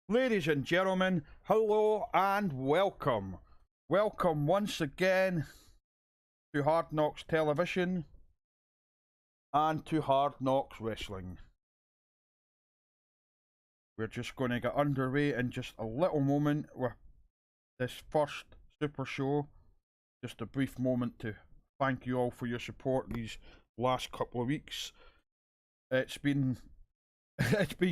Ladies and gentlemen, hello and welcome. Welcome once again to Hard Knocks Television and to Hard Knocks Wrestling. We're just going to get underway in just a little moment with this first Super Show. Just a brief moment to thank you all for your support these last couple of weeks. It's been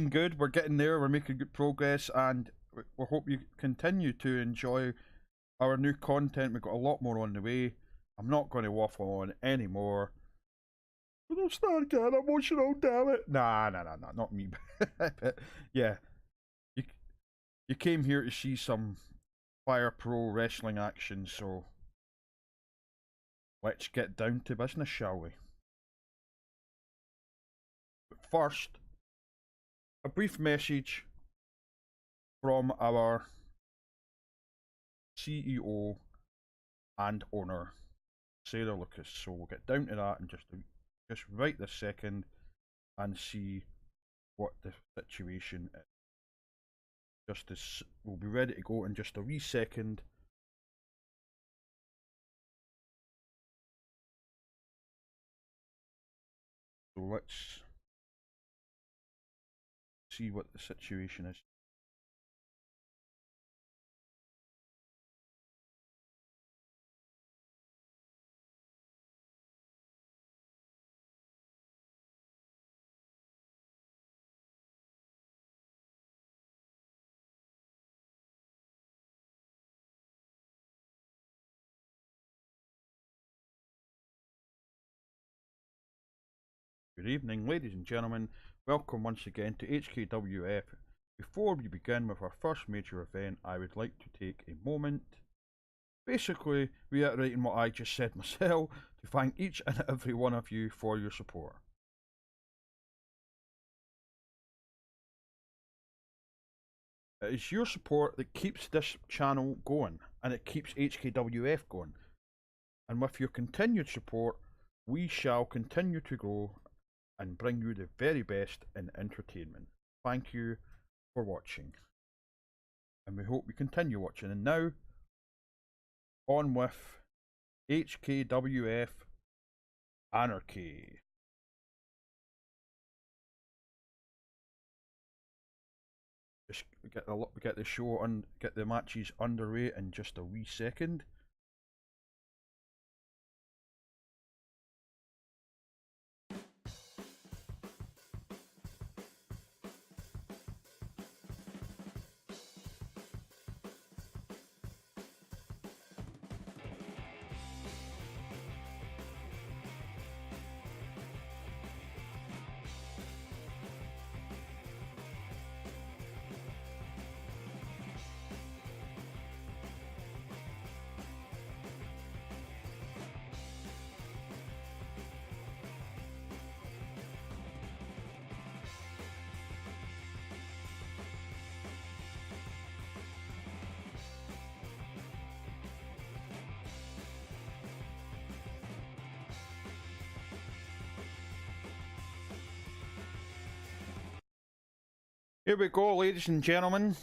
good. We're getting there. We're making good progress, and we hope you continue to enjoy our new content. We've got a lot more on the way. I'm not going to waffle on anymore. I don't start getting emotional, damn it. Nah, not me. But yeah, you came here to see some fire pro wrestling action, so let's get down to business, shall we? But first, a brief message from our CEO and owner, Sarah Lucas. So we'll get down to that in just right this second and see what the situation is. We'll be ready to go in just a wee second. So let's see what the situation is. Good evening, ladies and gentlemen. Welcome once again to HKWF. Before we begin with our first major event, I would like to take a moment, basically reiterating what I just said myself, to thank each and every one of you for your support. It is your support that keeps this channel going, and it keeps HKWF going. And with your continued support, we shall continue to grow and bring you the very best in entertainment. Thank you for watching, and we hope you continue watching. And now, on with HKWF Anarchy. Just get the show on, get the matches underway in just a wee second. Here we go, ladies and gentlemen.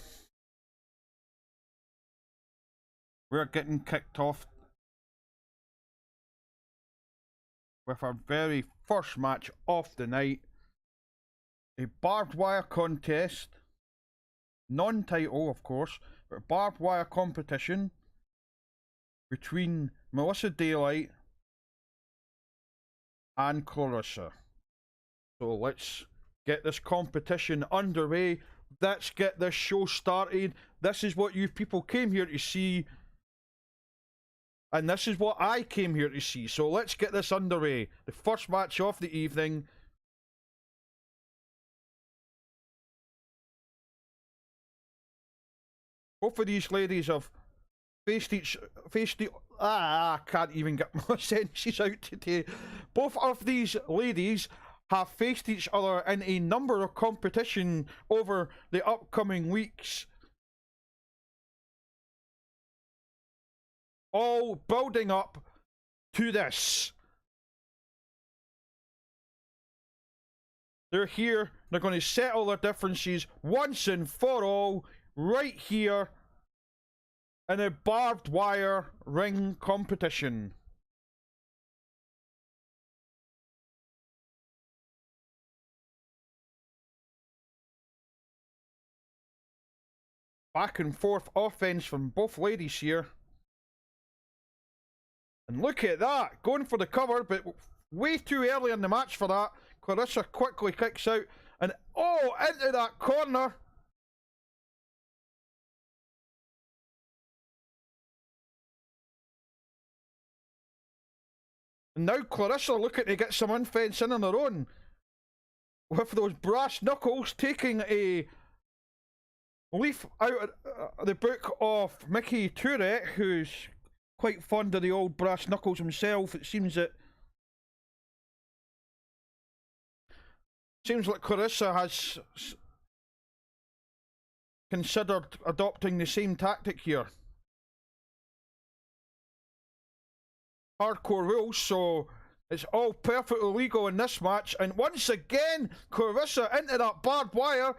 We're getting kicked off with our very first match of the night. A barbed wire contest. Non-title, of course, but barbed wire competition between Melissa Daylight and Clarissa. So let's get this competition underway. Let's get this show started. This is what you people came here to see, and this is what I came here to see. So let's get this underway. The first match of the evening. Both of these ladies have I can't even get my sentences out today. Both of these ladies have faced each other in a number of competition over the upcoming weeks, all building up to this. They're here, they're going to settle their differences once and for all. right here in a barbed wire ring competition. Back and forth offense from both ladies here. And look at that, going for the cover, but way too early in the match for that. Clarissa quickly kicks out, and oh, into that corner. And now Clarissa looking to get some offense in on her own, with those brass knuckles taking a leaf out of the book of Mickey Tourette, who's quite fond of the old brass knuckles himself. It seems like Clarissa has considered adopting the same tactic here. Hardcore rules, so it's all perfectly legal in this match. And once again, Clarissa into that barbed wire.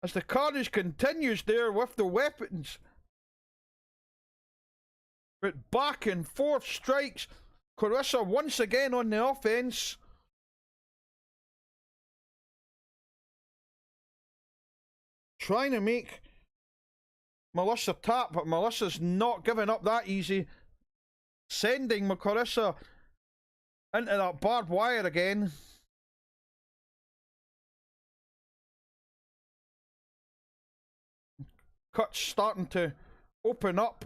As the carnage continues there with the weapons. But back and forth strikes. Clarissa once again on the offense. Trying to make Melissa tap, but Melissa's not giving up that easy. Sending Clarissa into that barbed wire again. Cuts starting to open up.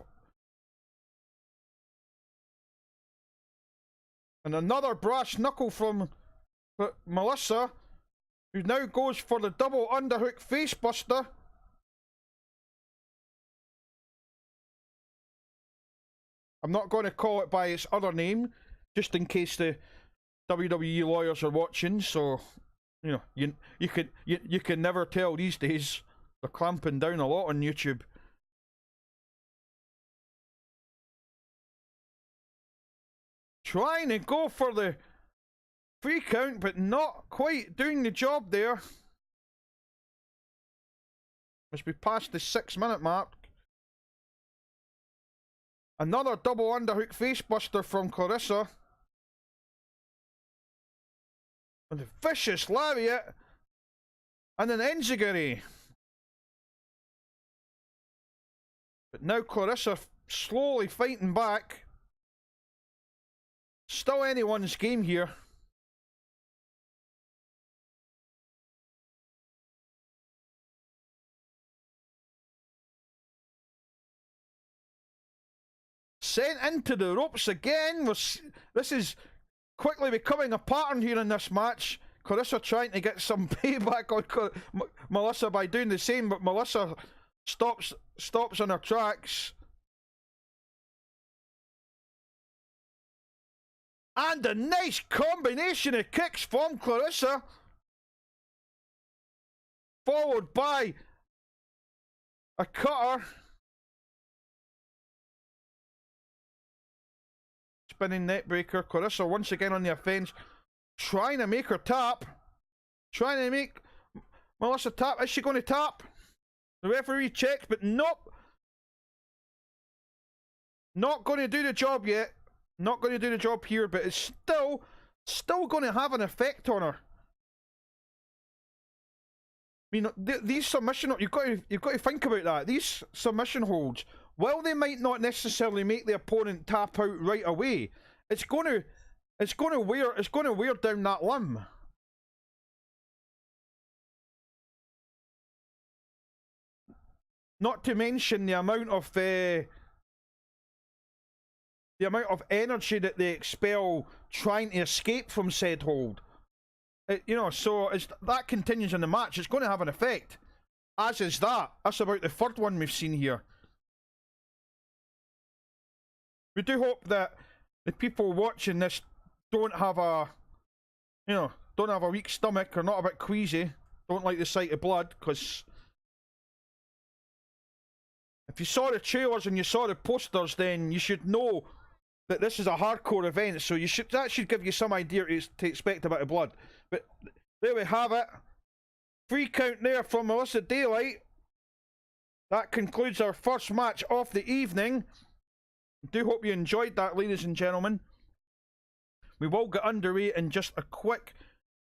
And another brass knuckle from Melissa, who now goes for the double underhook facebuster. I'm not going to call it by its other name, just in case the WWE lawyers are watching. So, you know, you can never tell these days. They're clamping down a lot on YouTube. Trying to go for the free count, but not quite doing the job there. As we pass the 6-minute mark. Another double underhook facebuster from Clarissa. And a vicious lariat. And an enziguri. But now Clarissa slowly fighting back. Still anyone's game here. Sent into the ropes again. This is quickly becoming a pattern here in this match. Clarissa trying to get some payback on Melissa by doing the same, but Melissa stops on her tracks. And a nice combination of kicks from Clarissa. Followed by a cutter. Spinning neckbreaker. Clarissa once again on the offense. Trying to make her tap. Trying to make Melissa tap. Is she going to tap? The referee checks, but nope. Not going to do the job yet. Not going to do the job here, but it's still going to have an effect on her. I mean, these submission, you've got to think about that. These submission holds, while they might not necessarily make the opponent tap out right away, it's going to wear down that limb. Not to mention the amount of energy that they expel trying to escape from said hold. You know, so as that continues in the match, it's going to have an effect. As is that. That's about the third one we've seen here. We do hope that the people watching this don't have a weak stomach or not a bit queasy. Don't like the sight of blood, because if you saw the trailers and you saw the posters, then you should know that this is a hardcore event, so that should give you some idea to expect a bit of blood. But there we have it. Free count there from Melissa Daylight. That concludes our first match of the evening. Do hope you enjoyed that, ladies and gentlemen. We will get underway in just a quick,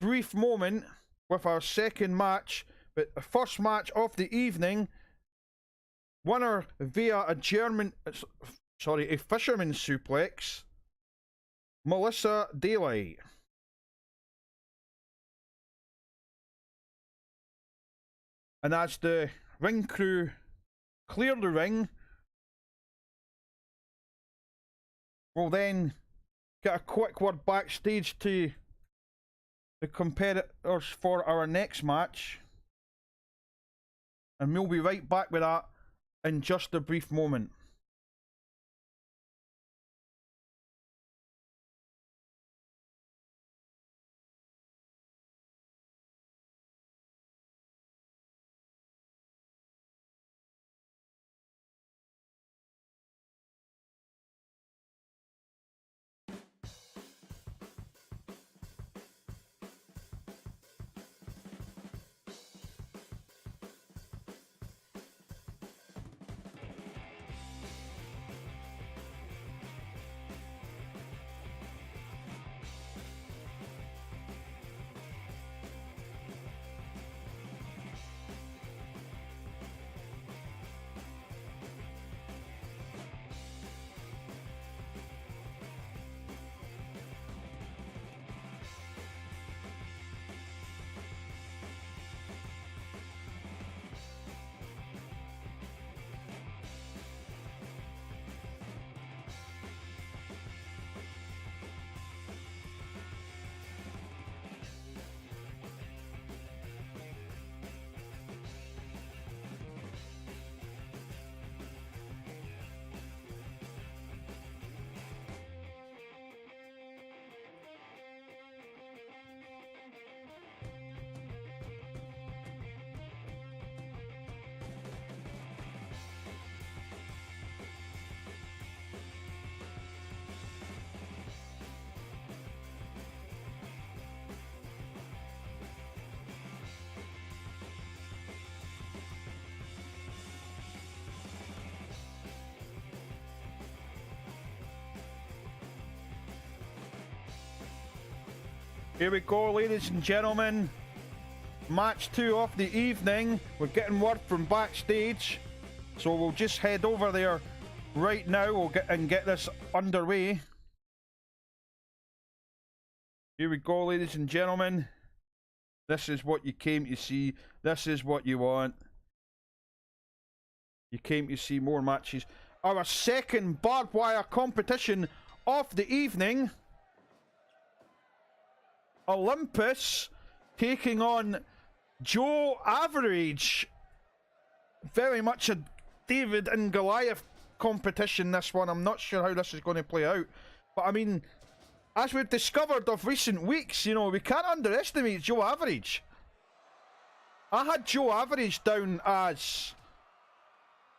brief moment with our second match. But the first match of the evening, winner via a fisherman suplex, Melissa Daylight. And as the ring crew clear the ring, we'll then get a quick word backstage to the competitors for our next match. And we'll be right back with that in just a brief moment. Here we go, ladies and gentlemen. Match 2 of the evening. We're getting word from backstage, so we'll just head over there right now. We'll get this underway. Here we go, ladies and gentlemen. This is what you came to see. This is what you want. You came to see more matches. Our second barbed wire competition of the evening. Olympus taking on Joe Average. Very much a David and Goliath competition, this one. I'm not sure how this is going to play out. But I mean, as we've discovered of recent weeks, you know, we can't underestimate Joe Average. I had Joe Average down as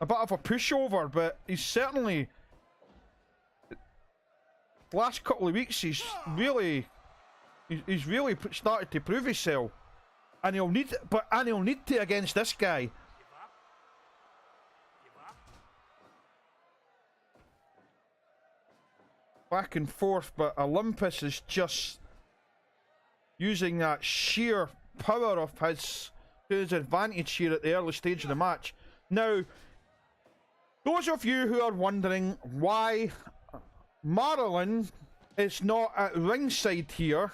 a bit of a pushover, but he's certainly, last couple of weeks, he's really started to prove himself, and he'll need to against this guy. Back and forth, but Olympus is just using that sheer power of his to his advantage here at the early stage of the match. Now, those of you who are wondering why Marilyn is not at ringside here,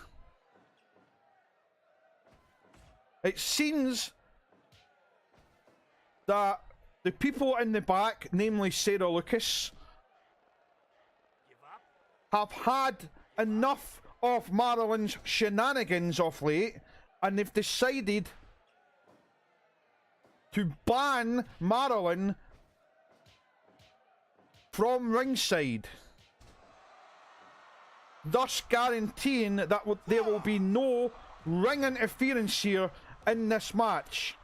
it seems that the people in the back, namely Sarah Lucas, have had enough of Marilyn's shenanigans of late, and they've decided to ban Marilyn from ringside, thus guaranteeing that there will be no ring interference here in this match.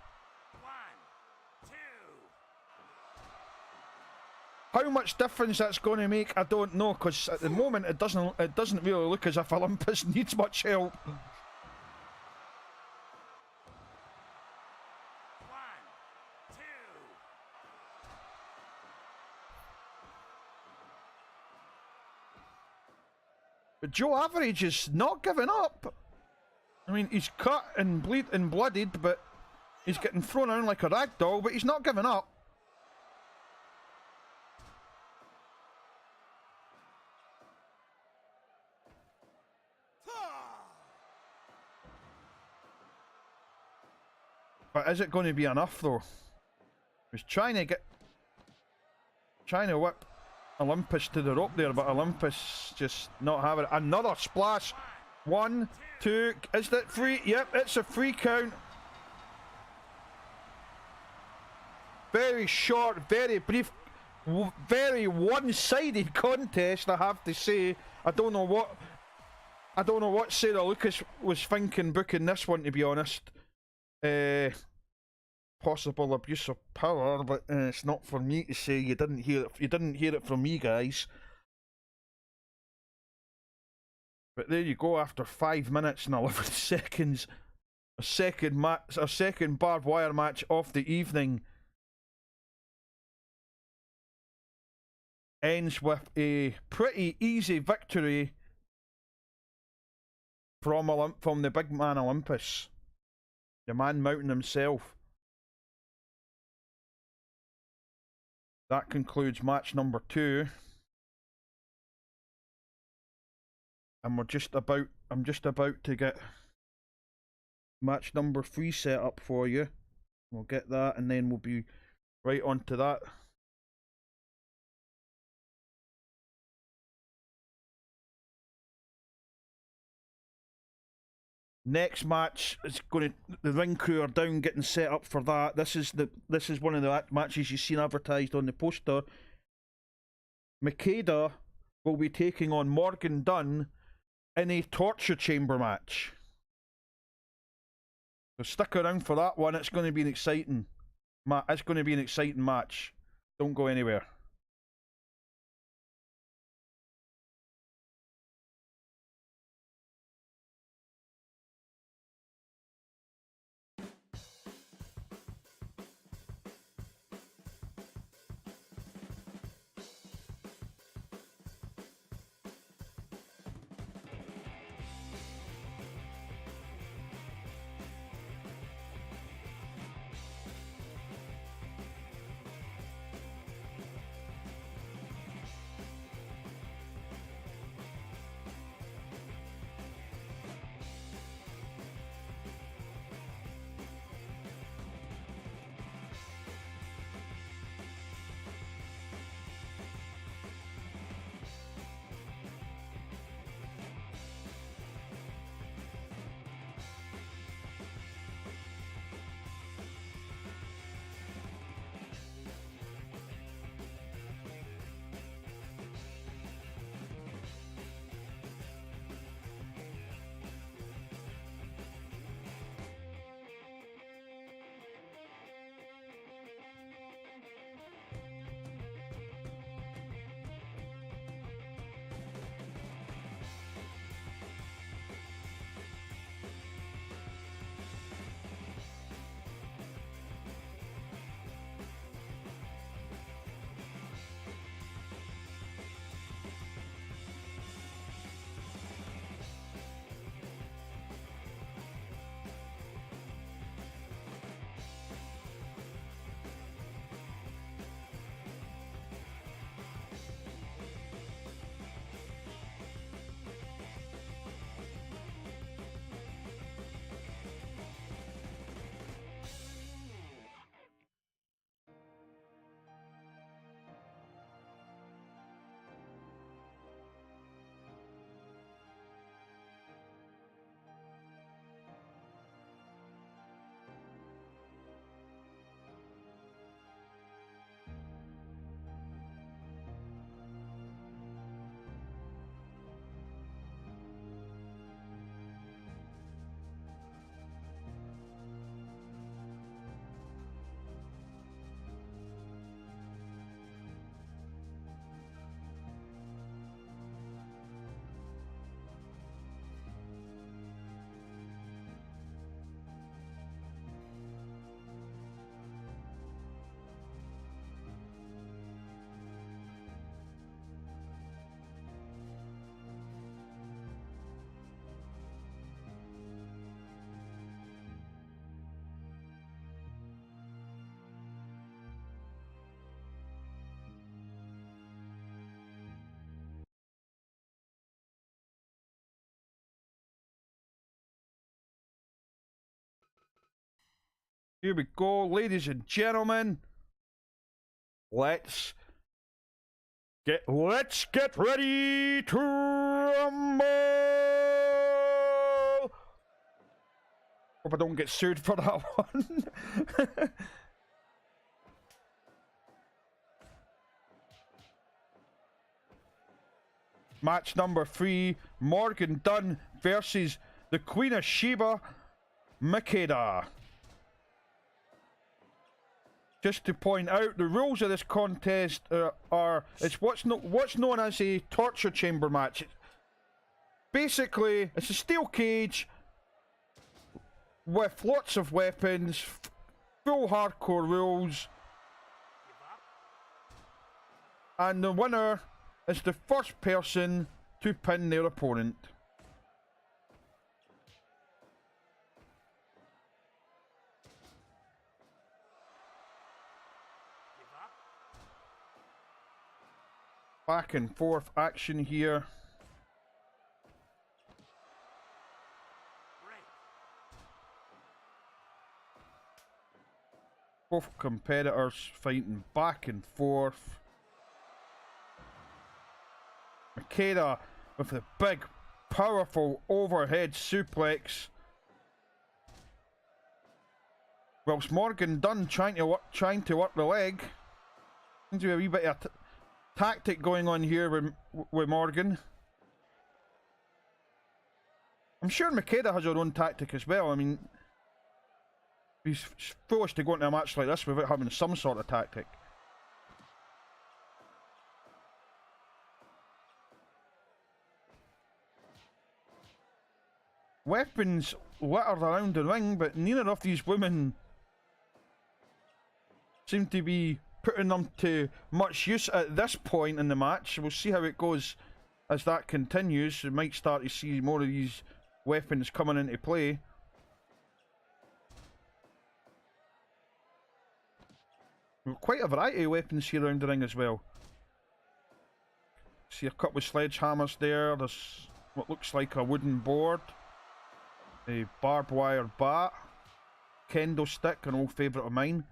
How much difference that's going to make, I don't know, because at the moment it doesn't really look as if Olympus needs much help. But Joe Average is not giving up. I mean, he's cut and bloodied, but he's getting thrown around like a rag doll, but he's not giving up. But is it going to be enough, though? He's trying to whip Olympus to the rope there, but Olympus just not having it. Another splash. 1, 2. Is that free? Yep, it's a free count. Very short, very brief, very one-sided contest, I have to say. I don't know what Sarah Lucas was thinking booking this one, to be honest. Possible abuse of power, but it's not for me to say. You didn't hear it from me, guys. But there you go. After 5 minutes and 11 seconds, a second barbed wire match of the evening ends with a pretty easy victory from the big man Olympus, the man mountain himself. That concludes match number 2. And I'm just about to get match number 3 set up for you. We'll get that and then we'll be right on to that. Next match is the ring crew are down getting set up for that. This is one of the matches you've seen advertised on the poster. Makeda will be taking on Morgan Dunn in a torture chamber match. So stick around for that one. It's going to be an exciting match. Don't go anywhere. Here we go, ladies and gentlemen. Let's get ready to rumble. Hope I don't get sued for that one. Match number 3, Morgan Dunn versus the Queen of Sheba, Makeda. Just to point out, the rules of this contest it's what's known as a torture chamber match. Basically, it's a steel cage with lots of weapons, full hardcore rules, and the winner is the first person to pin their opponent. Back and forth action here. Both competitors fighting back and forth. Makeda with the big, powerful overhead suplex. Whilst Morgan Dunn trying to work the leg. Seems to be a wee bit of tactic going on here with Morgan. I'm sure Makeda has her own tactic as well. I mean, he's foolish to go into a match like this without having some sort of tactic. Weapons littered around the ring, but neither of these women seem to be putting them to much use at this point in the match. We'll see how it goes as that continues. We might start to see more of these weapons coming into play. We've got quite a variety of weapons here around the ring as well. See a couple of sledgehammers there. There's what looks like a wooden board, a barbed wire bat, kendo stick, an old favourite of mine.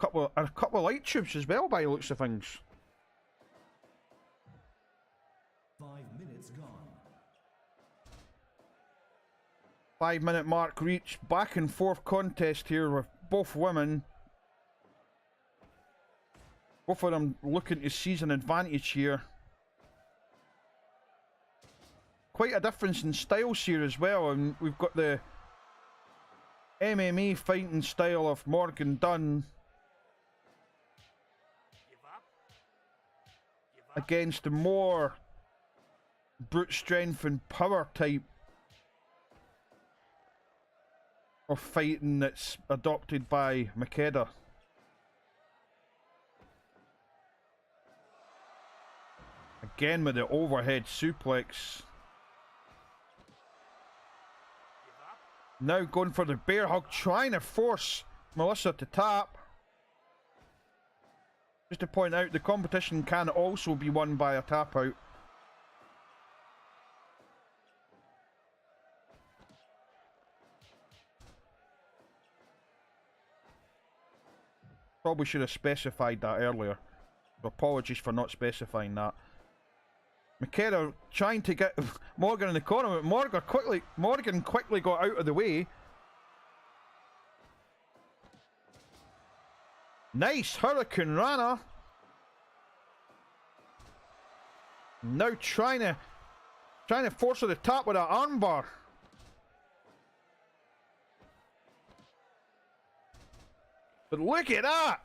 A couple of light tubes as well, by the looks of things. 5 minutes gone. 5-minute mark reached. Back and forth contest here with both women. Both of them looking to seize an advantage here. Quite a difference in styles here as well. And we've got the MMA fighting style of Morgan Dunn against the more brute strength and power type of fighting that's adopted by Makeda. Again with the overhead suplex. Now going for the bear hug, trying to force Melissa to tap. Just to point out, the competition can also be won by a tap out. Probably should have specified that earlier. Apologies for not specifying that. Makeda trying to get Morgan in the corner, but Morgan quickly got out of the way. Nice Hurricane Rana. Now trying to force her to tap with an armbar. But look at that!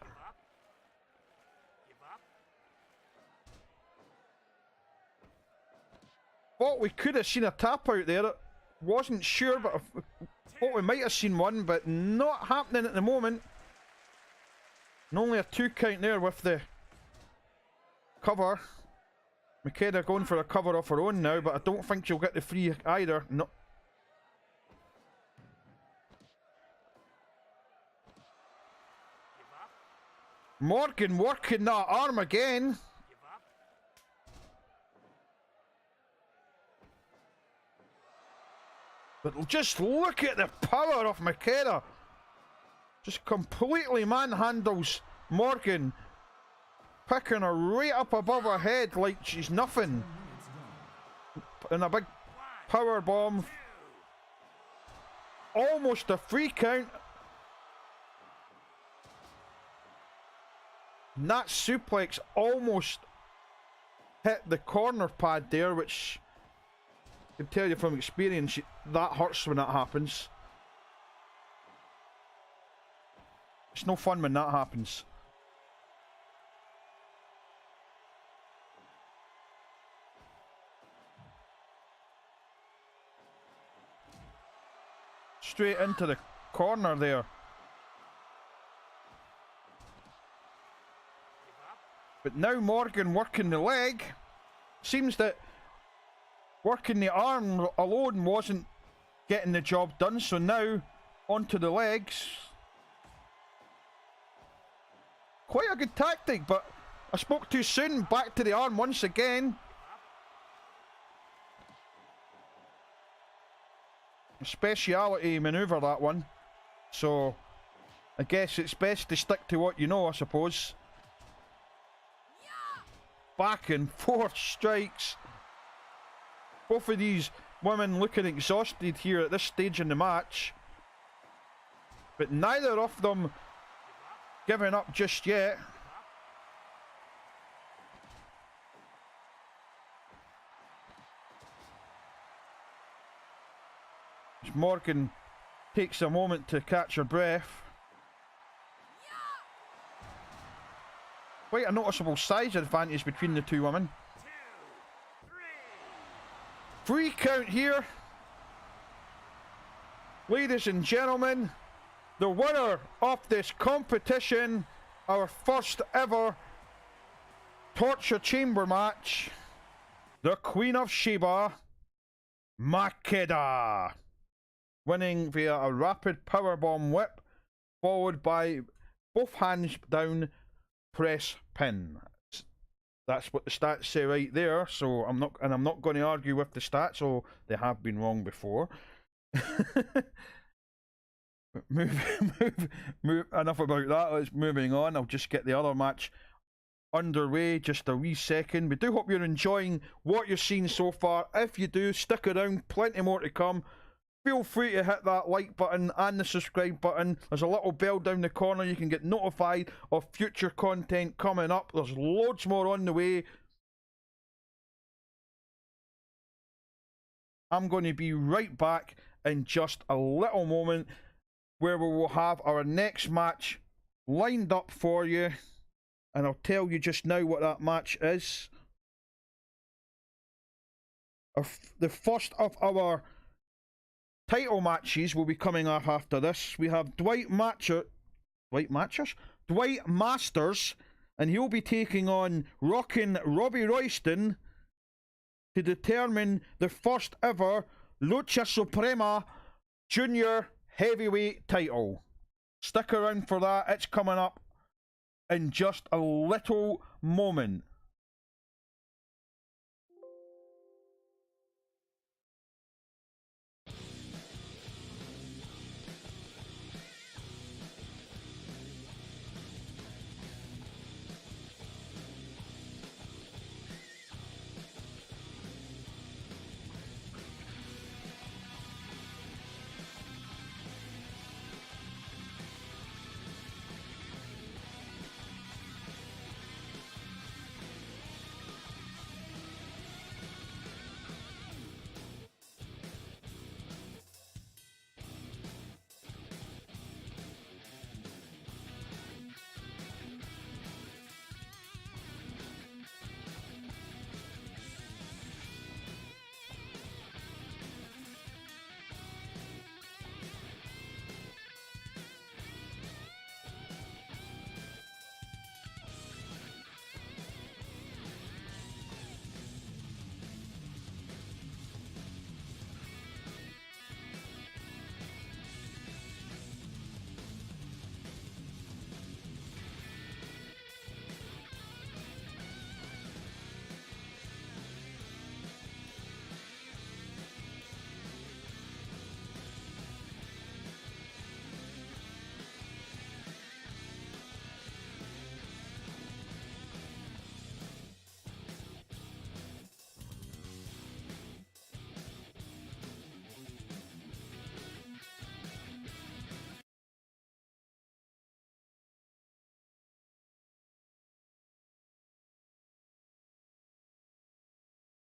Thought we could have seen a tap out there. Wasn't sure, but I thought we might have seen one, but not happening at the moment. And only a 2 count there with the cover. Makeda going for a cover of her own now, but I don't think she'll get the free either. No. Morgan working that arm again. But just look at the power of Makeda. Just completely manhandles Morgan, picking her right up above her head like she's nothing. And a big power bomb. Almost a 3 count. And that suplex almost hit the corner pad there, which I can tell you from experience, that hurts when that happens. It's no fun when that happens. Straight into the corner there. But now Morgan working the leg. Seems that working the arm alone wasn't getting the job done, so now onto the legs. Quite a good tactic, but I spoke too soon. Back to the arm once again. Speciality maneuver, that one. So I guess it's best to stick to what you know, I suppose. Back and forth strikes. Both of these women looking exhausted here at this stage in the match, but neither of them giving up just yet. As Morgan takes a moment to catch her breath. Quite a noticeable size advantage between the two women. 3 count here. Ladies and gentlemen, the winner of this competition, our first ever Torture Chamber match, the Queen of Sheba, Makeda, winning via a rapid powerbomb whip, followed by both hands down press pin. That's what the stats say right there. So I'm not going to argue with the stats, so they have been wrong before. move. Enough about that. Let's moving on. I'll just get the other match underway. Just a wee second. We do hope you're enjoying what you're seeing so far. If you do, stick around. Plenty more to come. Feel free to hit that like button and the subscribe button. There's a little bell down the corner. You can get notified of future content coming up. There's loads more on the way. I'm going to be right back in just a little moment, where we will have our next match lined up for you. And I'll tell you just now what that match is. The first of our title matches will be coming up after this. We have Dwight Masters, and he'll be taking on Rockin' Robbie Royston to determine the first ever Lucha Suprema Junior Heavyweight title. Stick around for that. It's coming up in just a little moment.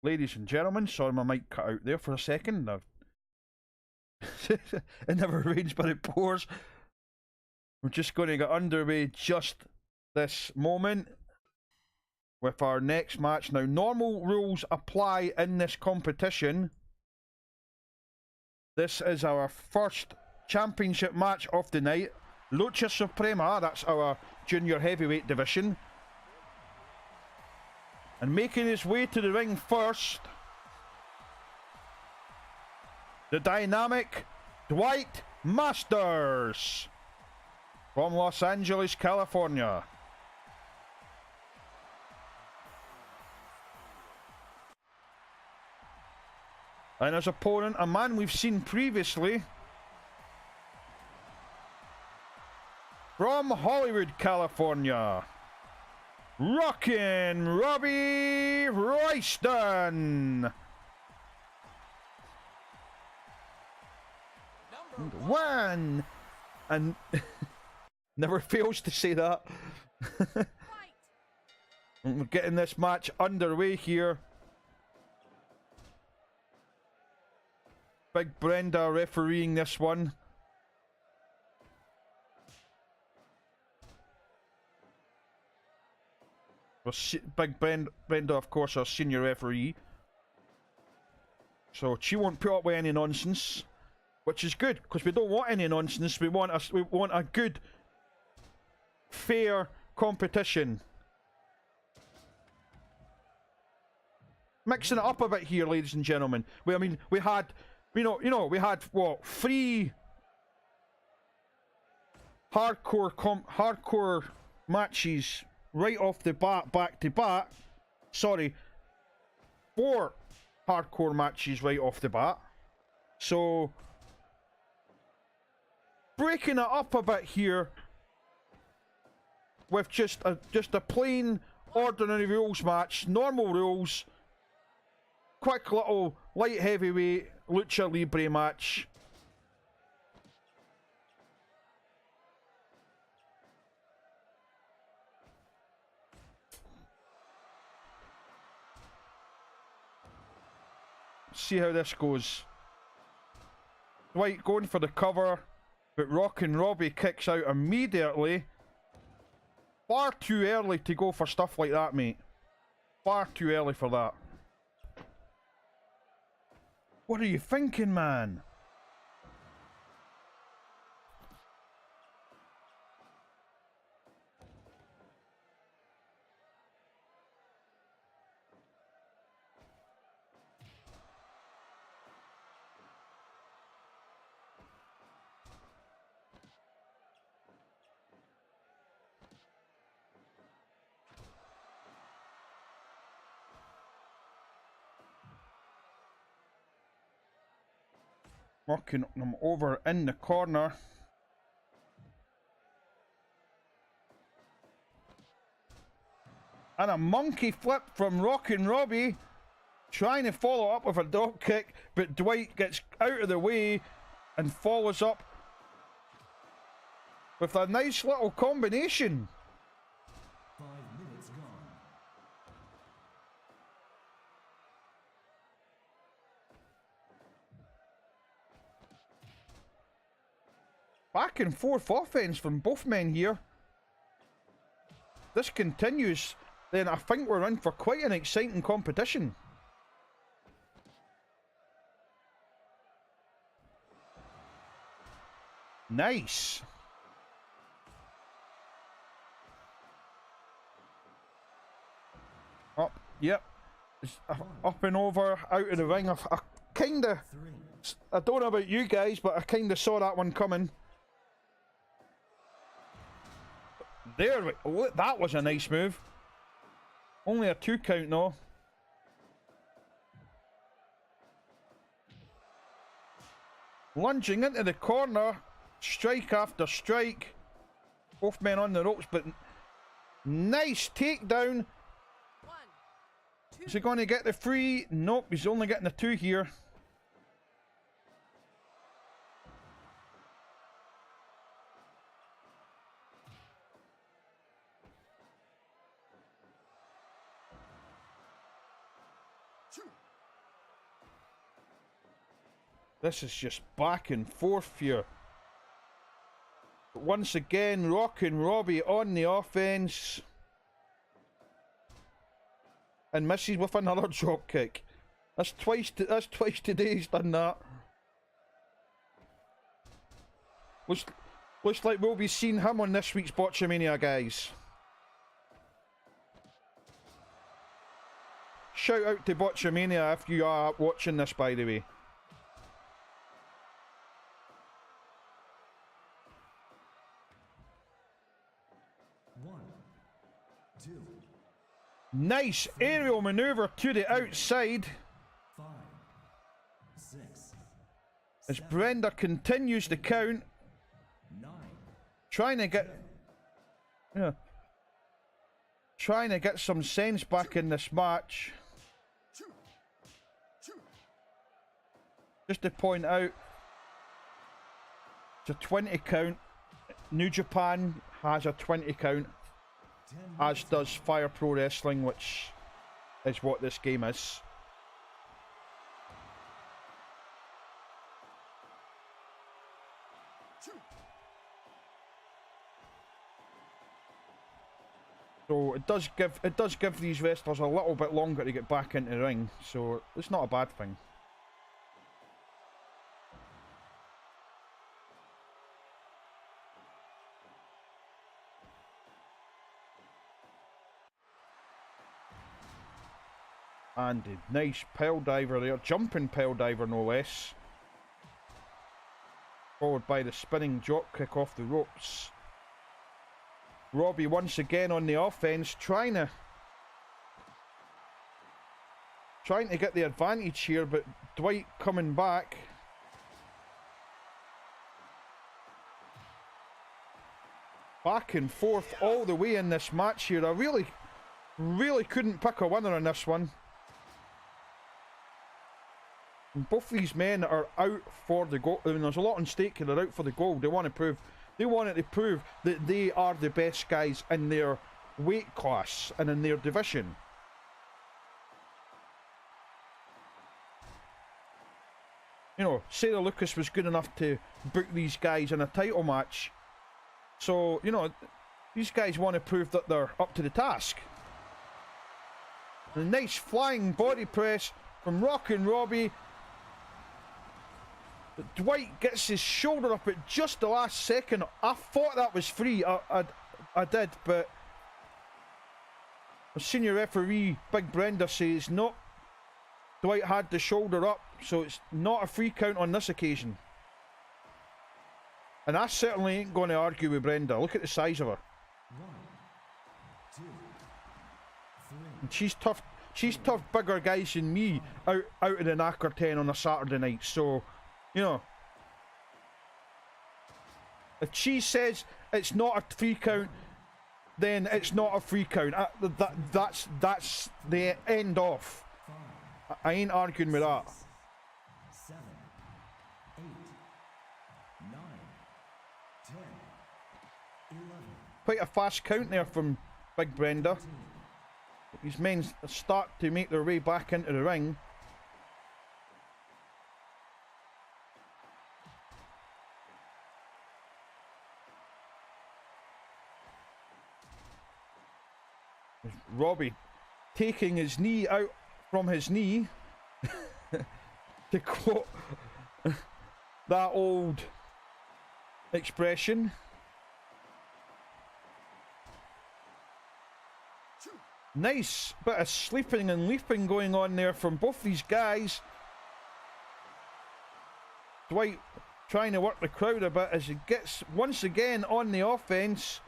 ladies and gentlemen. Sorry, my mic cut out there for a second. It never rains but it pours. We're just going to get underway just this moment with our next match. Now, normal rules apply in this competition. This is our first championship match of the night. Lucha Suprema, that's our junior heavyweight division. And making his way to the ring first, the dynamic Dwight Masters from Los Angeles, California. And his opponent, a man we've seen previously, from Hollywood, California, Rockin' Robbie Royston. One. And never fails to say that. We're getting this match underway here. Big Brenda refereeing this one. Big Brenda, of course, our senior referee. So she won't put up with any nonsense, which is good because we don't want any nonsense. We want a good, fair competition. Mixing it up a bit here, ladies and gentlemen. We had what, 3 hardcore matches right off the bat, back to back. Sorry, 4 hardcore matches right off the bat. So breaking it up a bit here with just a plain ordinary rules match, normal rules, quick little light heavyweight lucha libre match. See how this goes. Dwight going for the cover, but Rockin' Robbie kicks out immediately. Far too early to go for stuff like that, mate. Far too early for that. What are you thinking, man? Working them over in the corner. And a monkey flip from Rockin' Robbie. Trying to follow up with a drop kick, but Dwight gets out of the way and follows up with a nice little combination. 5 minutes gone. Back and forth offense from both men here. This continues, then I think we're in for quite an exciting competition. Nice. Up, yep. It's up and over, out of the ring. I don't know about you guys, but I kinda saw that one coming. There, that was a nice move. Only a 2 count though. Lunging into the corner, strike after strike. Both men on the ropes, but nice takedown. Is he going to get the 3? Nope, he's only getting the 2 here. This is just back and forth here. But once again, Rockin' Robbie on the offense. And misses with another drop kick. That's twice today he's done that. Looks like we'll be seeing him on this week's Botchamania, guys. Shout out to Botchamania if you are watching this, by the way. One, two, Nice aerial maneuver to the outside. 5, 6, As Brenda continues the count. 9, Trying to get some sense back in this match. Just to point out, it's a 20 count. New Japan has a 20 count, as does Fire Pro Wrestling, which is what this game is. So it does give these wrestlers a little bit longer to get back into the ring, so it's not a bad thing. And a nice pile diver there, jumping pile diver no less. Followed by the spinning drop kick off the ropes. Robbie once again on the offense, trying to get the advantage here, but Dwight coming back. Back and forth all the way in this match here. I really couldn't pick a winner on this one. And both these men are out for the gold. I mean, there's a lot on stake here. They're out for the gold. They wanted to prove that they are the best guys in their weight class and in their division. You know, Sarah Lucas was good enough to book these guys in a title match. So, you know, these guys want to prove that they're up to the task. A nice flying body press from Rockin' Robbie. But Dwight gets his shoulder up at just the last second. I thought that was free. I did, but the senior referee, Big Brenda, says no. Dwight had the shoulder up, so it's not a free count on this occasion. And I certainly ain't going to argue with Brenda. Look at the size of her. 1, 2, 3. And she's tough, bigger guys than me out of the knacker 10 on a Saturday night. So, you know, if she says it's not a free count, then it's not a free count. That's the end of. I ain't arguing with that. 7, 8, 9, 10, 11. Quite a fast count there from Big Brenda. These men start to make their way back into the ring. Robbie taking his knee out from his knee to quote that old expression. Nice bit of sleeping and leaping going on there from both these guys. Dwight trying to work the crowd a bit as he gets once again on the offense.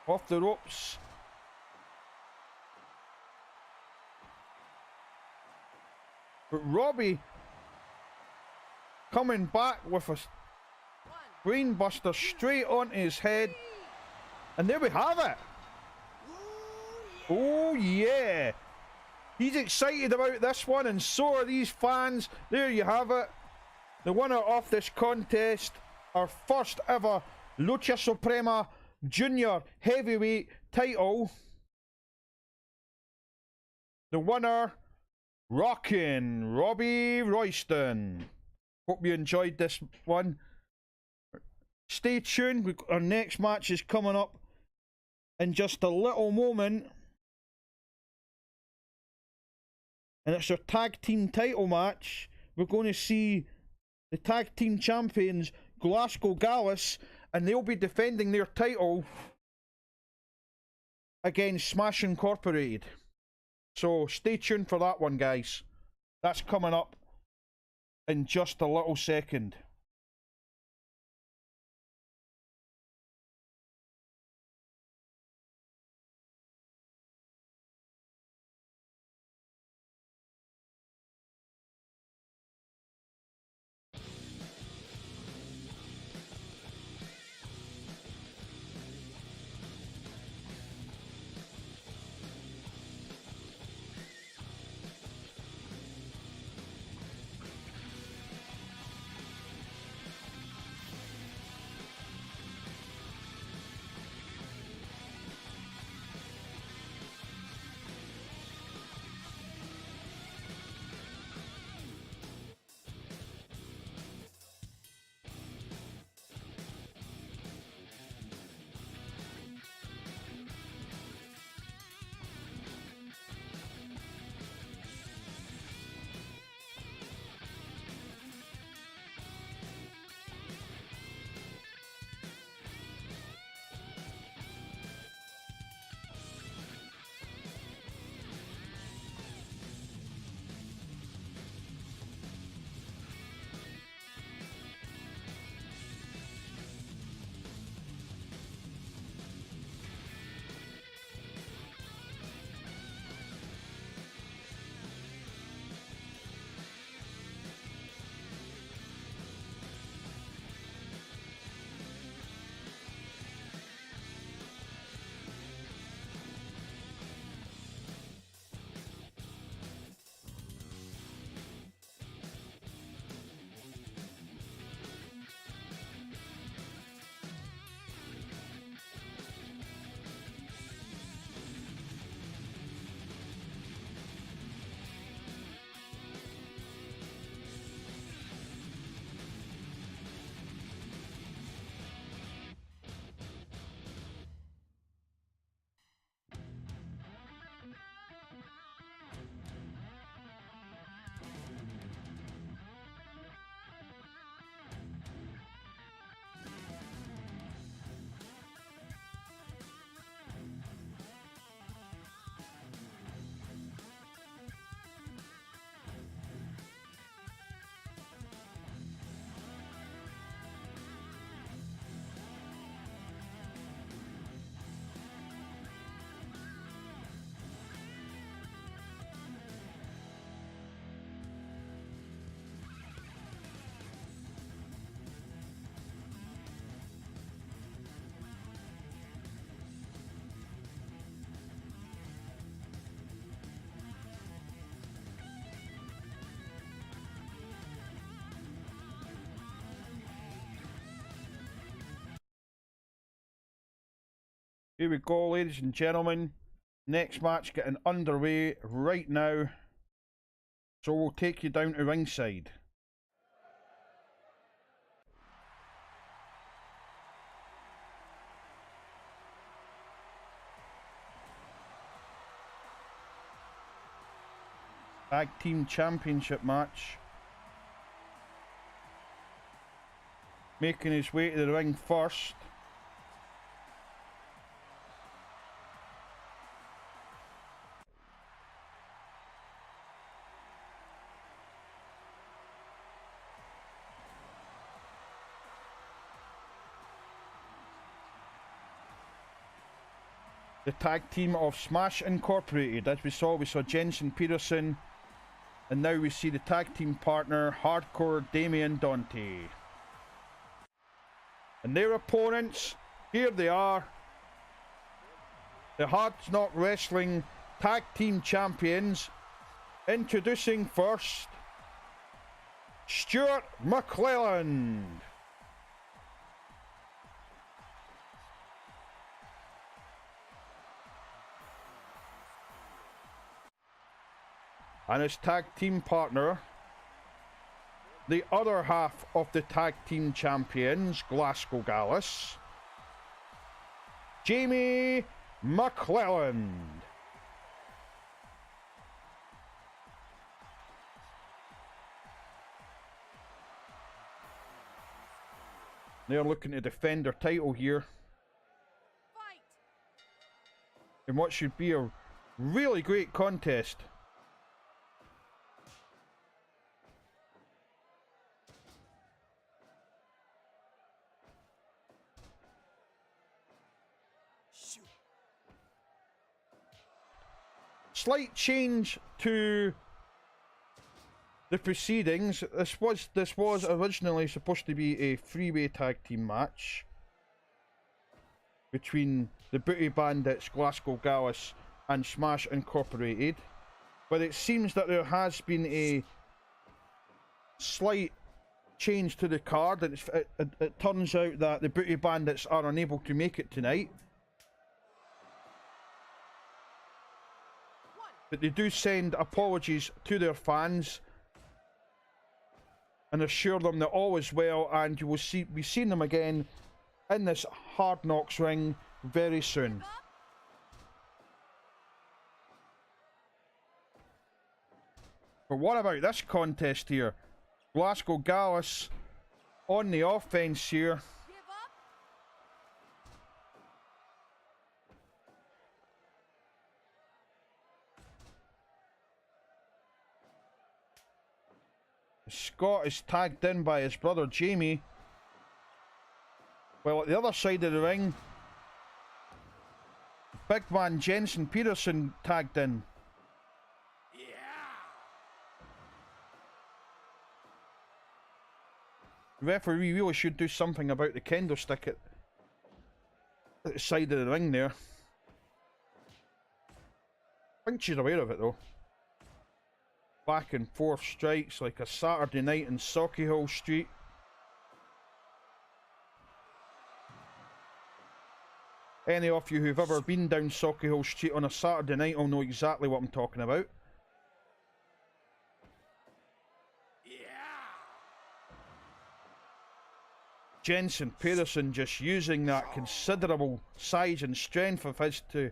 Off the ropes. But Robbie coming back with a brainbuster straight onto his head. And there we have it. Oh yeah. He's excited about this one, and so are these fans. There you have it. The winner of this contest, our first ever Lucha Suprema Junior Heavyweight title. The winner, Rockin' Robbie Royston. Hope you enjoyed this one. Stay tuned. Our next match is coming up in just a little moment. And it's our tag team title match. We're going to see the tag team champions, Glasgow Gallus, and they'll be defending their title against Smash Incorporated. So stay tuned for that one, guys. That's coming up in just a little second. Here we go, ladies and gentlemen. Next match getting underway right now. So we'll take you down to ringside. Tag Team Championship match. Making his way to the ring first. The tag team of Smash Incorporated. As we saw Jensen Peterson. And now we see the tag team partner, Hardcore Damien Dante. And their opponents, here they are. The Hard Knock Wrestling Tag Team Champions. Introducing first, Stuart McClelland. And his tag team partner, the other half of the tag team champions, Glasgow Gallus, Jamie McClelland. They're looking to defend their title here. Fight. In what should be a really great contest. Shoot. Slight change to the proceedings. This was originally supposed to be a three-way tag team match between the Booty Bandits, Glasgow Gallus and Smash Incorporated, but it seems that there has been a slight change to the card. It turns out that the Booty Bandits are unable to make it tonight, but they do send apologies to their fans and assure them that all is well, and you will be seeing them again in this Hard Knocks ring very soon. But what about this contest here? Glasgow Gallus on the offense here. Give up. Scott is tagged in by his brother Jamie. Well, at the other side of the ring, big man Jensen Peterson tagged in. The referee really should do something about the kendo stick at the side of the ring there. I think she's aware of it though. Back and forth strikes like a Saturday night in Sauchiehall Street. Any of you who've ever been down Sauchiehall Street on a Saturday night will know exactly what I'm talking about. Jensen Peterson just using that considerable size and strength of his to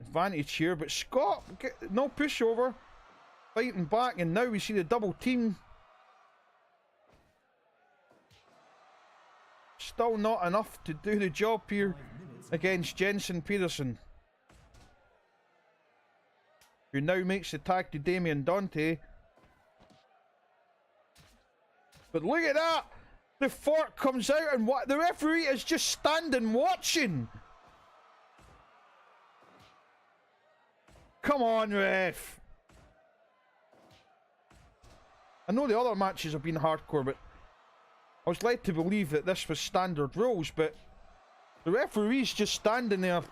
advantage here, but Scott, no pushover, fighting back, and now we see the double team. Still not enough to do the job here against Jensen Peterson, who now makes the tag to Damien Dante. But look at that! The fork comes out and what the referee is just standing watching. Come on, ref. I know the other matches have been hardcore, but I was led to believe that this was standard rules, but the referee's just standing there.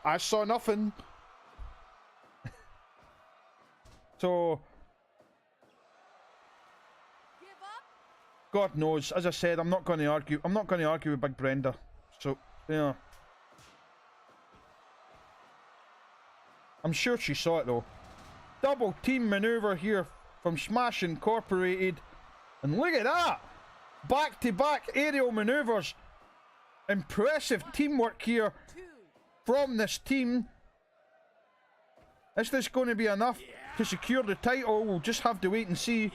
I saw nothing. So God knows, as I said, I'm not going to argue. I'm not going to argue with Big Brenda. So, yeah. I'm sure she saw it though. Double team maneuver here from Smash Incorporated. And look at that! Back to back aerial maneuvers. Impressive teamwork here from this team. Is this going to be enough to secure the title? We'll just have to wait and see.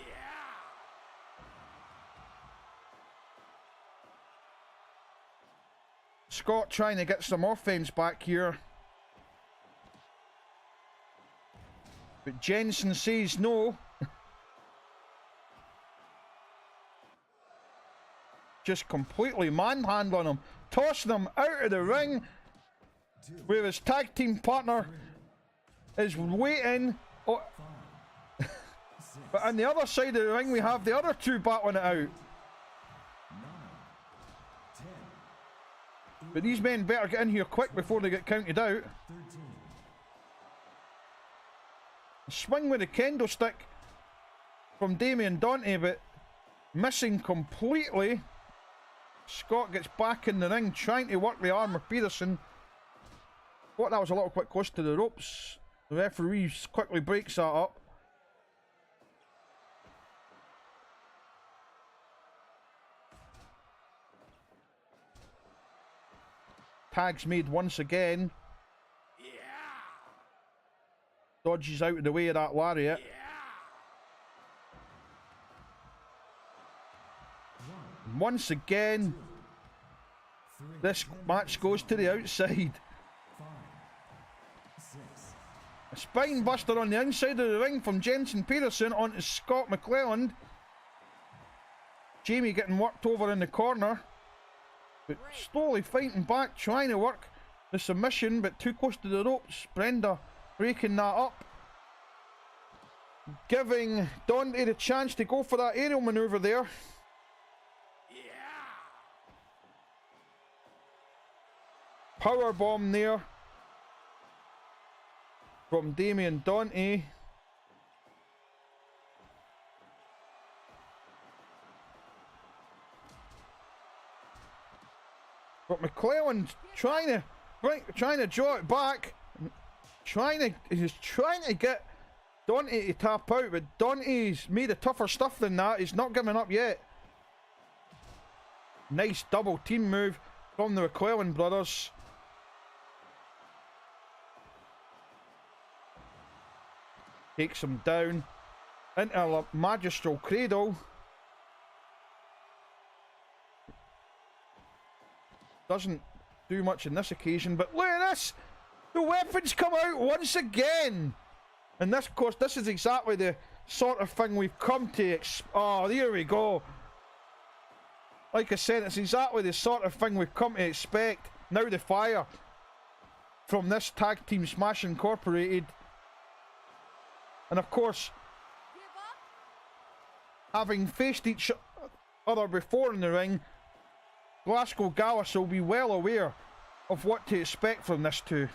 Scott trying to get some offense back here. But Jensen says no. Just completely manhandling him. Tossing him out of the ring. Where his tag team partner is waiting. Oh. But on the other side of the ring we have the other two battling it out. But these men better get in here quick before they get counted out. Swing with the kendo stick from Damien Dante, but missing completely. Scott gets back in the ring, trying to work the arm of Peterson. Thought that was a little bit close to the ropes. The referee quickly breaks that up. Tag's made once again. Dodges out of the way of that lariat. Once again, this match goes to the outside. A spine buster on the inside of the ring from Jensen Peterson onto Scott McClelland. Jamie getting worked over in the corner, but slowly fighting back, trying to work the submission, but too close to the ropes. Brenda breaking that up, giving Dante the chance to go for that aerial maneuver there. Power bomb there from Damien Dante. But McClellan trying to draw it back, he's trying to get Dante to tap out, but Dante's made a tougher stuff than that. He's not giving up yet. Nice double team move from the McClellan brothers. Takes him down into a magistral cradle. Doesn't do much in this occasion, but look at this! The weapons come out once again! And this, of course, this is exactly the sort of thing we've come to oh, there we go. Like I said, it's exactly the sort of thing we've come to expect. Now the fire from this Tag Team Smash Incorporated. And of course, having faced each other before in the ring, Glasgow Gallus will be well aware of what to expect from this two.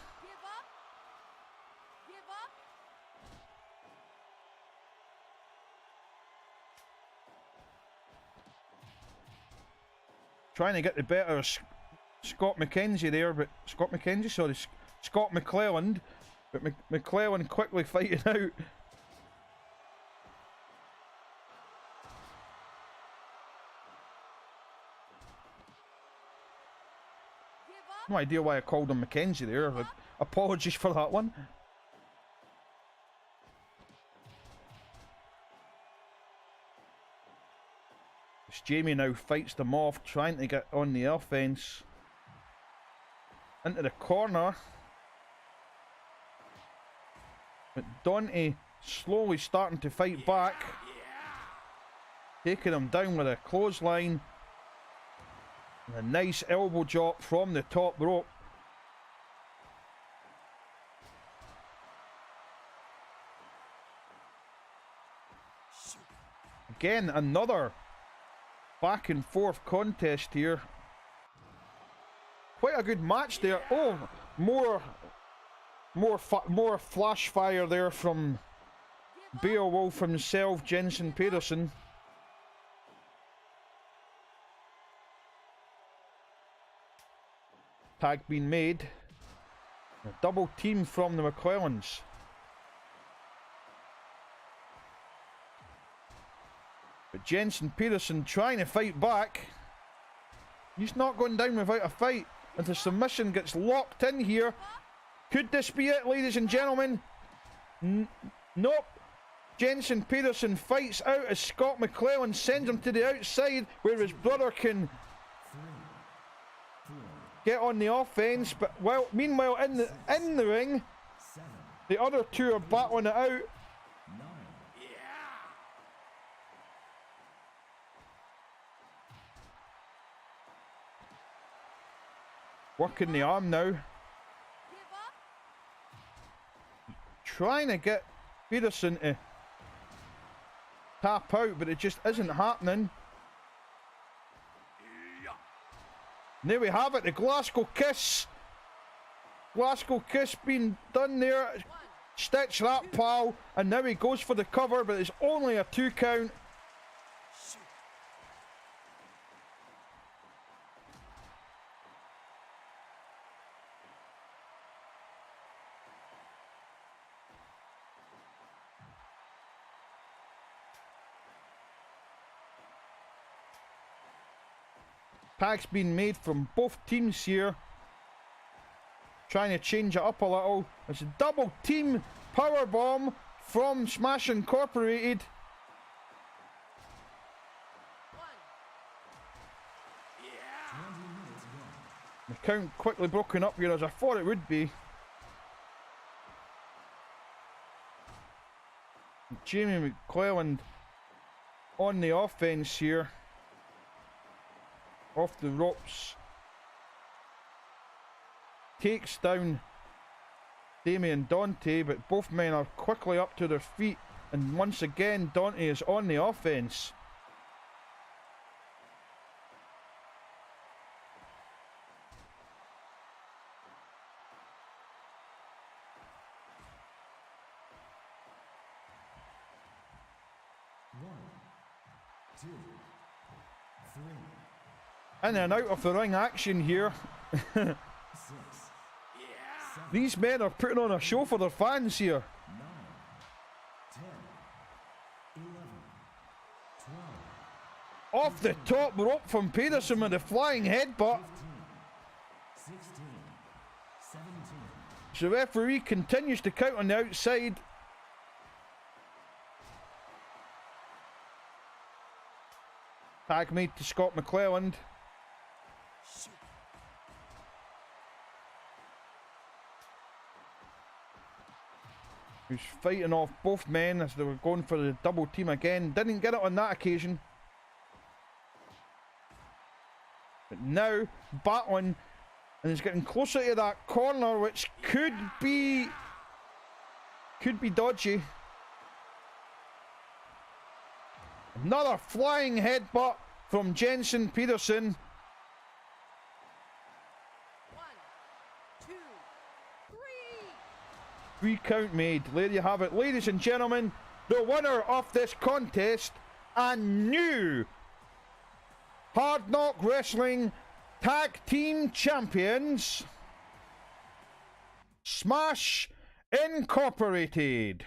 Trying to get the better of Scott McKenzie there, but Scott McClelland, but McClelland quickly fighting out. No idea why I called him McKenzie there. Apologies for that one. As Jamie now fights them off, trying to get on the offense. Into the corner. But Dante slowly starting to fight back. Taking him down with a clothesline. And a nice elbow drop from the top rope. Again, another back and forth contest here. Quite a good match there. Oh, more flash fire there from Beowulf himself, Jensen Peterson. Tag being made. A double team from the McClellans. But Jensen Peterson trying to fight back. He's not going down without a fight. And the submission gets locked in here. Could this be it, ladies and gentlemen? Nope. Jensen Peterson fights out as Scott McClellan sends him to the outside where his brother can get on the offense, but meanwhile in the ring, the other two are battling it out. Working the arm now. Trying to get Peterson to tap out, but it just isn't happening. And there we have it, the Glasgow Kiss. Glasgow Kiss being done there. Stitch that, pal. And now he goes for the cover, but it's only a 2 count. Tag's been made from both teams here. trying to change it up a little. It's a double team power bomb from Smash Incorporated. The count quickly broken up here, as I thought it would be. Jamie McClelland on the offense here. Off the ropes. Takes down Damien Dante, but both men are quickly up to their feet, and once again Dante is on the offense. In and out of the ring action here. These men are putting on a show for their fans here. 9, 10, 11, 12. Off the top rope from Pedersen with a flying headbutt. 15, 16, 17. The referee continues to count on the outside. Tag made to Scott McClelland. Who's fighting off both men as they were going for the double team again. Didn't get it on that occasion. But now, battling, and he's getting closer to that corner, which could be dodgy. Another flying headbutt from Jensen Pedersen. 1, 2, 3. 3 count made. There you have it, ladies and gentlemen. The winner of this contest and new Hard Knock Wrestling Tag Team Champions, Smash Incorporated.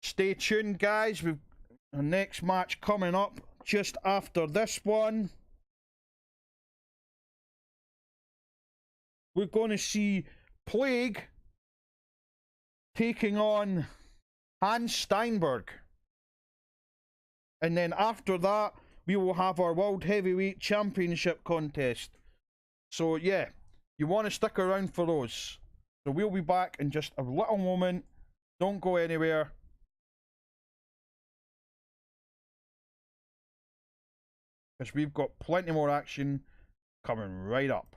Stay tuned, guys. We've our next match coming up just after this one. We're going to see Plague taking on Hans Steinberg. And then after that, we will have our World Heavyweight Championship contest. So yeah, you want to stick around for those. So we'll be back in just a little moment. Don't go anywhere. Because we've got plenty more action coming right up.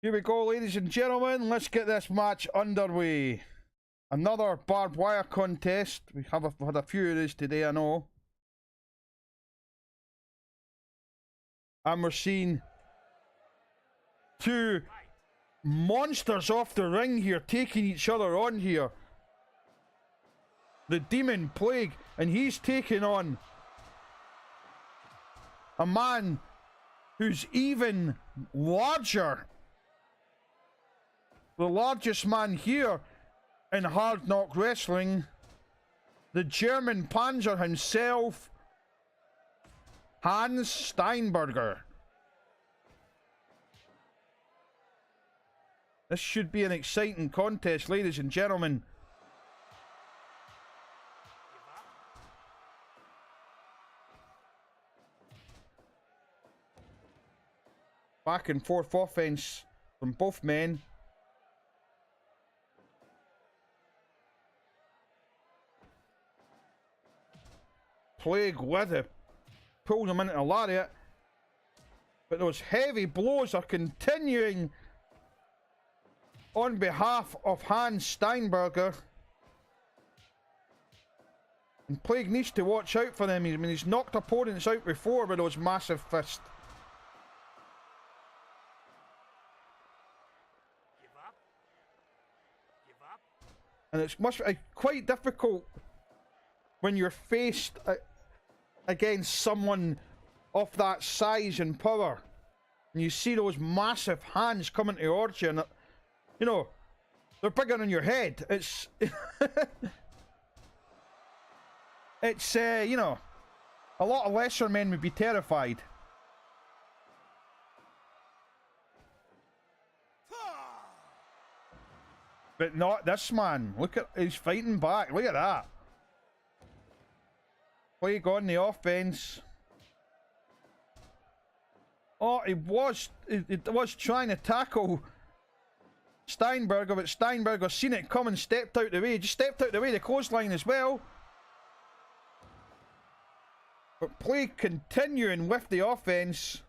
Here we go, ladies and gentlemen. Let's get this match underway. Another barbed wire contest. We've had a few of these today, I know. And we're seeing two monsters off the ring here, taking each other on here. The Demon Plague, and he's taking on a man who's even larger. The largest man here in Hard Knock Wrestling. The German Panzer himself, Hans Steinberger. This should be an exciting contest, ladies and gentlemen. Back and forth offense from both men. Plague with it. Pulls him into a lariat. But those heavy blows are continuing on behalf of Hans Steinberger. And Plague needs to watch out for them. I mean, he's knocked opponents out before with those massive fists. And it must be quite difficult when you're faced against someone of that size and power, and you see those massive hands coming towards you, and you know they're bigger than your head. It's it's you know, a lot of lesser men would be terrified. But not this man. Look at, he's fighting back. Look at that. Plague on the offense. Oh, he was trying to tackle Steinberger, but Steinberger seen it come and stepped out the way. Just stepped out the way, the clothesline as well. But Plague continuing with the offense.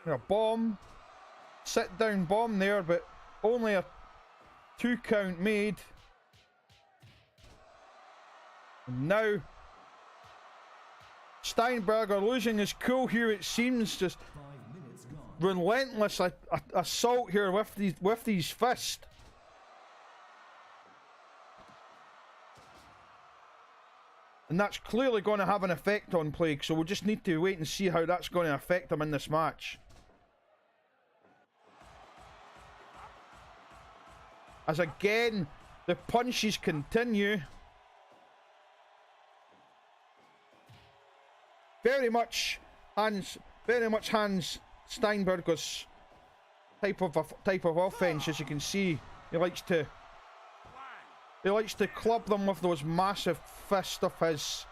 A bomb. Sit down bomb there, but only a 2 count made. And now Steinberger losing his cool here, it seems. Just relentless assault here with these fists. And that's clearly going to have an effect on Plague, so we'll just need to wait and see how that's going to affect him in this match. As again, the punches continue. Very much Hans Steinberger's type of offense. As you can see, he likes to club them with those massive fists of his,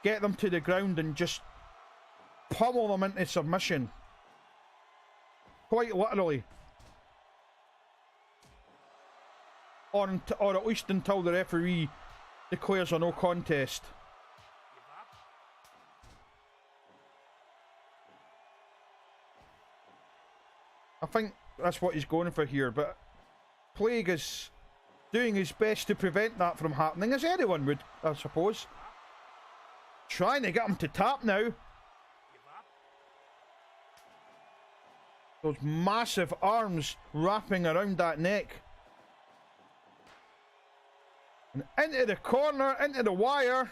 get them to the ground and just pummel them into submission. Quite literally. Or at least until the referee declares a no contest. I think that's what he's going for here, but Plague is doing his best to prevent that from happening, as anyone would, I suppose. Trying to get him to tap now. Those massive arms wrapping around that neck. And into the corner, into the wire.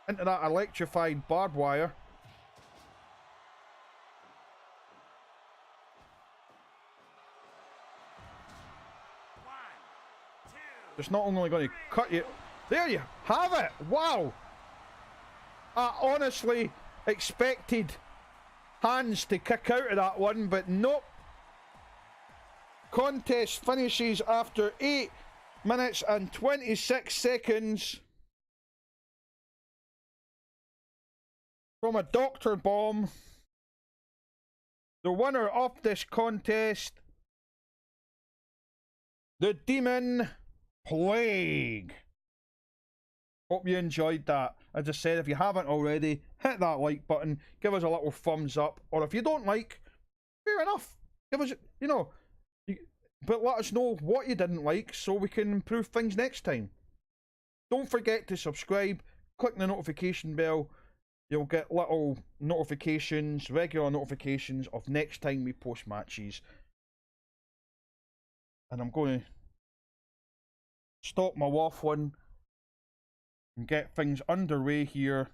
Into that electrified barbed wire. Just not only going to cut you. There you have it. Wow. I honestly expected Hans to kick out of that one, but nope. Contest finishes after 8 minutes and 26 seconds. From a doctor bomb. The winner of this contest, the Demon Plague. Hope you enjoyed that. As I said, if you haven't already, hit that like button, give us a little thumbs up, or if you don't like, fair enough. Give us, you know, but let us know what you didn't like so we can improve things next time. Don't forget to subscribe, click the notification bell. You'll get little notifications, regular notifications of next time we post matches. And I'm going to stop my waffling and get things underway here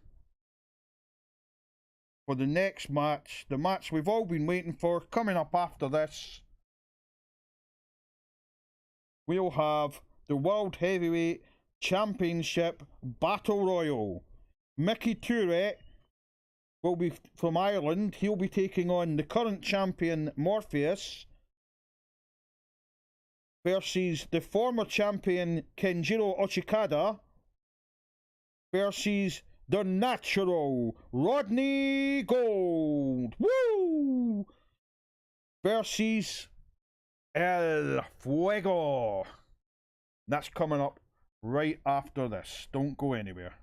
for the next match, the match we've all been waiting for. Coming up after this, we'll have the World Heavyweight Championship Battle Royal. Mickey Tourette will be from Ireland. He'll be taking on the current champion Morpheus versus the former champion Kenjiro Ochikada versus the natural Rodney Gold. Woo! Versus El Fuego. That's coming up right after this. Don't go anywhere.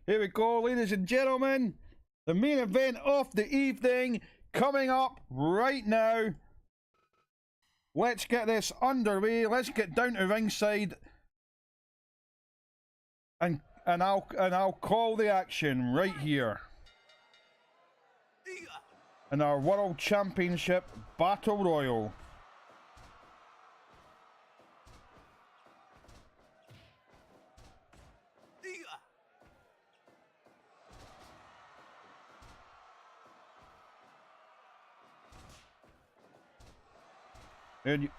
Here we go, ladies and gentlemen. The main event of the evening coming up right now. Let's get this underway. Let's get down to ringside, and I'll call the action right here in our World Championship Battle Royal. And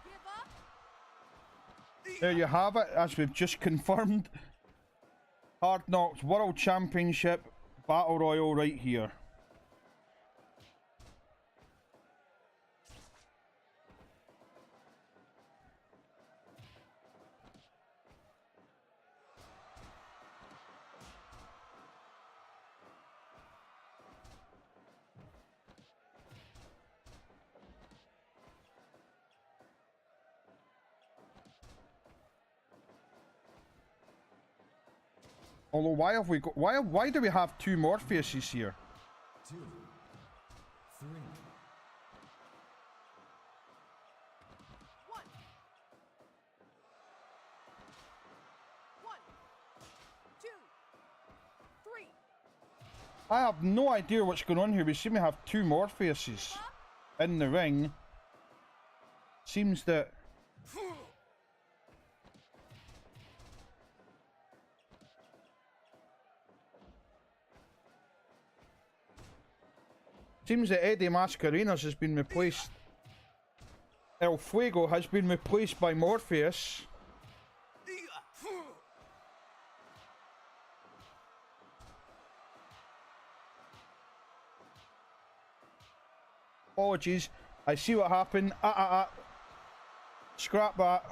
There you have it, as we've just confirmed. Hard Knocks World Championship Battle Royal right here. Although, why have we got? Why do we have two Morpheuses here? 2, 3. 1. 1, 2, 3. I have no idea what's going on here. We seem to have two Morpheuses in the ring. Seems that. Seems that Eddie Mascarenas has been replaced. El Fuego has been replaced by Morpheus. Apologies, I see what happened. Scrap that.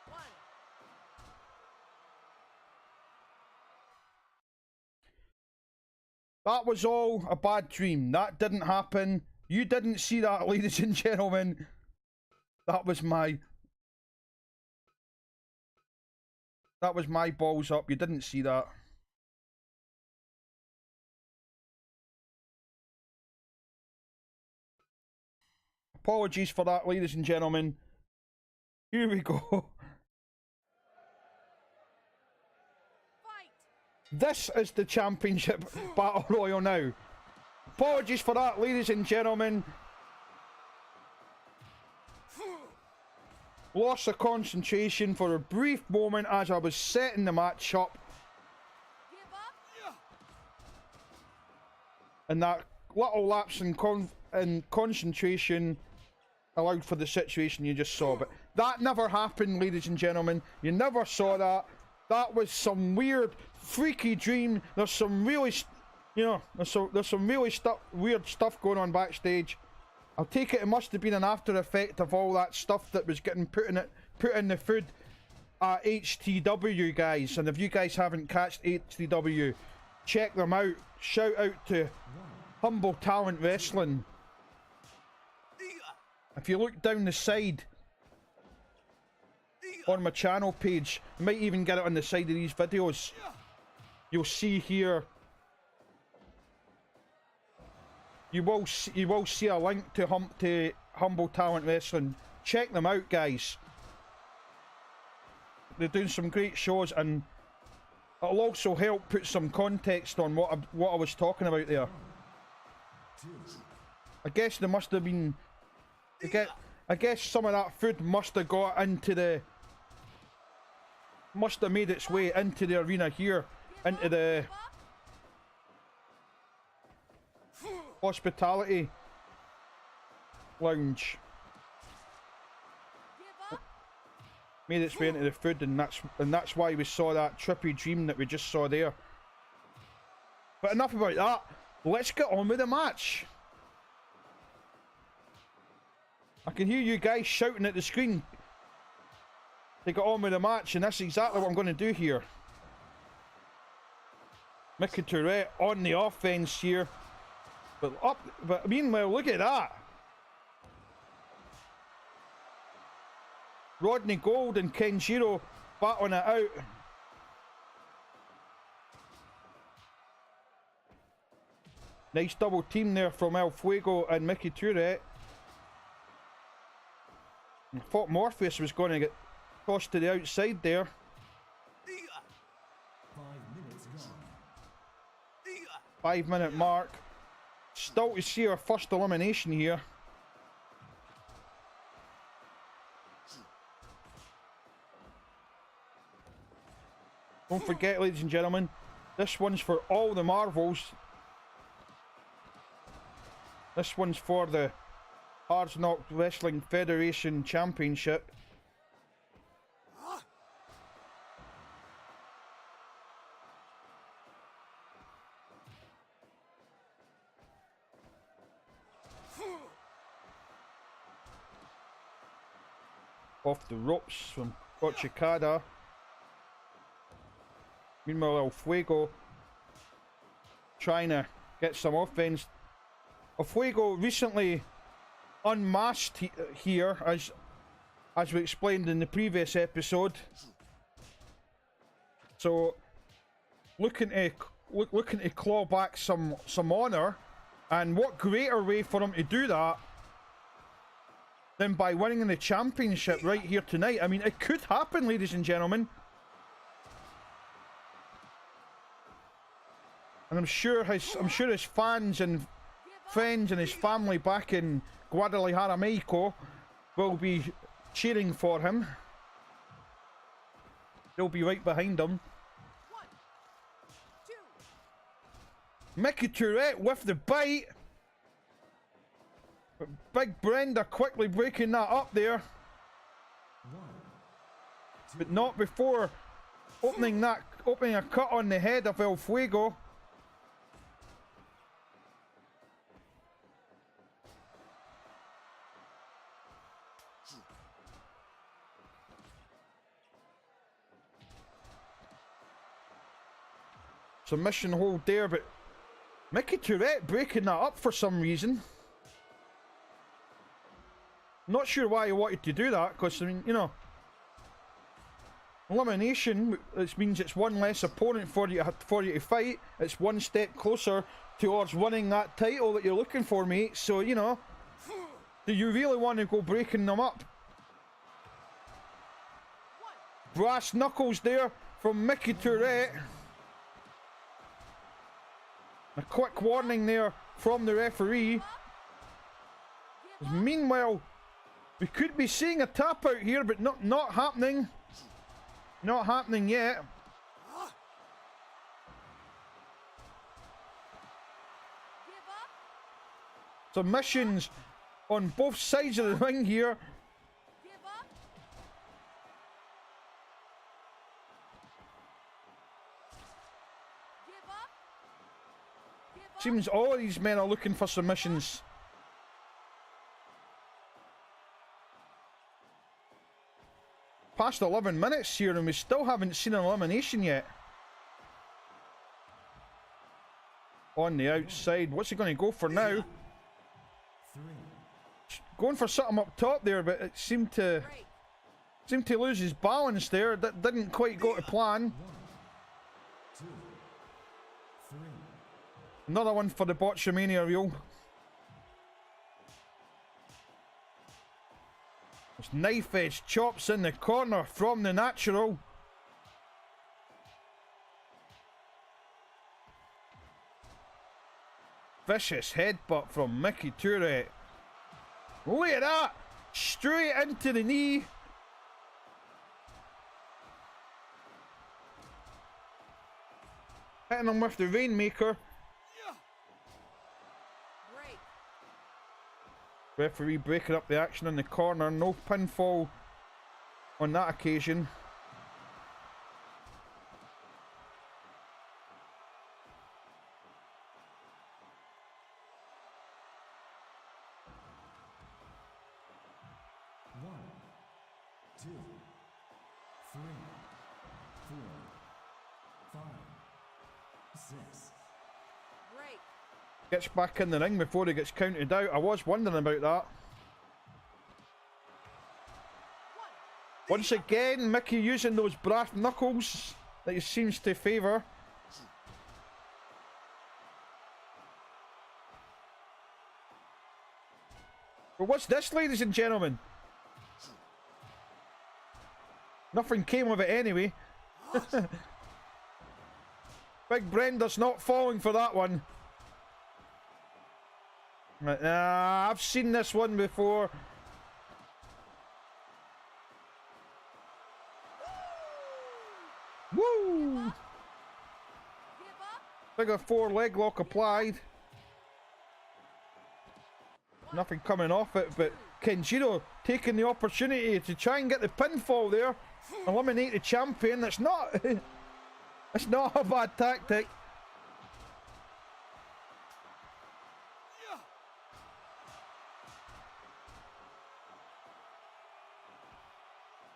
1. That was all a bad dream. That didn't happen. You didn't see that, ladies and gentlemen. That was my balls up. You didn't see that. Apologies for that, ladies and gentlemen. Here we go. Fight. This is the championship battle royal now. Apologies for that, ladies and gentlemen. Loss of concentration for a brief moment as I was setting the match up. Give up. And that little lapse in concentration allowed for the situation you just saw. But that never happened, ladies and gentlemen. You never saw that. That was some weird, freaky dream. There's some really, there's some really weird stuff going on backstage. I'll take it must have been an after effect of all that stuff that was getting put in the food at HTW, guys. And if you guys haven't catched HTW, check them out. Shout out to Humble Talent Wrestling. If you look down the side on my channel page, you might even get it on the side of these videos. You'll see here. You will see a link to Humble Talent Wrestling. Check them out, guys. They're doing some great shows, and it'll also help put some context on what I was talking about there. I guess there must have been. I guess some of that food must have got into the. Must have made its way into the arena here, into the hospitality lounge. Made its way into the food, and that's why we saw that trippy dream that we just saw there. But enough about that. Let's get on with the match. I can hear you guys shouting at the screen to get on with the match, and that's exactly what I'm going to do here. Mickey Tourette on the offense here. But meanwhile, look at that. Rodney Gold and Kenjiro battling it out. Nice double team there from El Fuego and Mickey Tourette. I thought Morpheus was going to get tossed to the outside there. 5 minutes gone. 5 minute mark. Still to see our first elimination here. Don't forget, ladies and gentlemen, this one's for all the marvels. This one's for the Hard Knock Wrestling Federation Championship. Off the ropes from Cochicada. Meanwhile, El Fuego trying to get some offense. El Fuego recently unmasked here, as we explained in the previous episode. So looking to claw back some honor, and what greater way for him to do that than by winning the championship right here tonight. I mean, it could happen, ladies and gentlemen. And I'm sure his fans and friends and his family back in Guadalajara, Mexico will be cheering for him. They'll be right behind him. 1, 2. Mickey Tourette with the bite. But Big Brenda quickly breaking that up there. But not before opening a cut on the head of El Fuego. Submission hold there, but Mickey Tourette breaking that up for some reason. Not sure why he wanted to do that, because, I mean, you know, elimination, it means it's one less opponent for you to fight. It's one step closer towards winning that title that you're looking for, mate. So, you know, do you really want to go breaking them up? Brass knuckles there from Mickey Tourette. A quick warning there from the referee. Meanwhile, we could be seeing a tap out here, but not happening. Not happening yet. Submissions on both sides of the ring here. Seems all of these men are looking for submissions. Past 11 minutes here and we still haven't seen an elimination yet. On the outside, what's he going to go for now? Going for something up top there, but it seemed to lose his balance there. That didn't quite go to plan. Another one for the Botchamania reel. There's knife edge chops in the corner from the Natural. Vicious headbutt from Mickey Tourette. Look at that! Straight into the knee. Hitting him with the Rainmaker. Referee breaking up the action in the corner. No pinfall on that occasion. One, two, three, four, five, six. Break. Gets back in the ring before he gets counted out. I was wondering about that. Once again, Mickey using those brass knuckles that he seems to favour. But what's this, ladies and gentlemen? Nothing came of it anyway. Big Brenda's not falling for that one. I've seen this one before. Woo! Figure 4 leg lock applied. Nothing coming off it, but Kenjiro taking the opportunity to try and get the pinfall there. Eliminate the champion. That's not... It's not a bad tactic.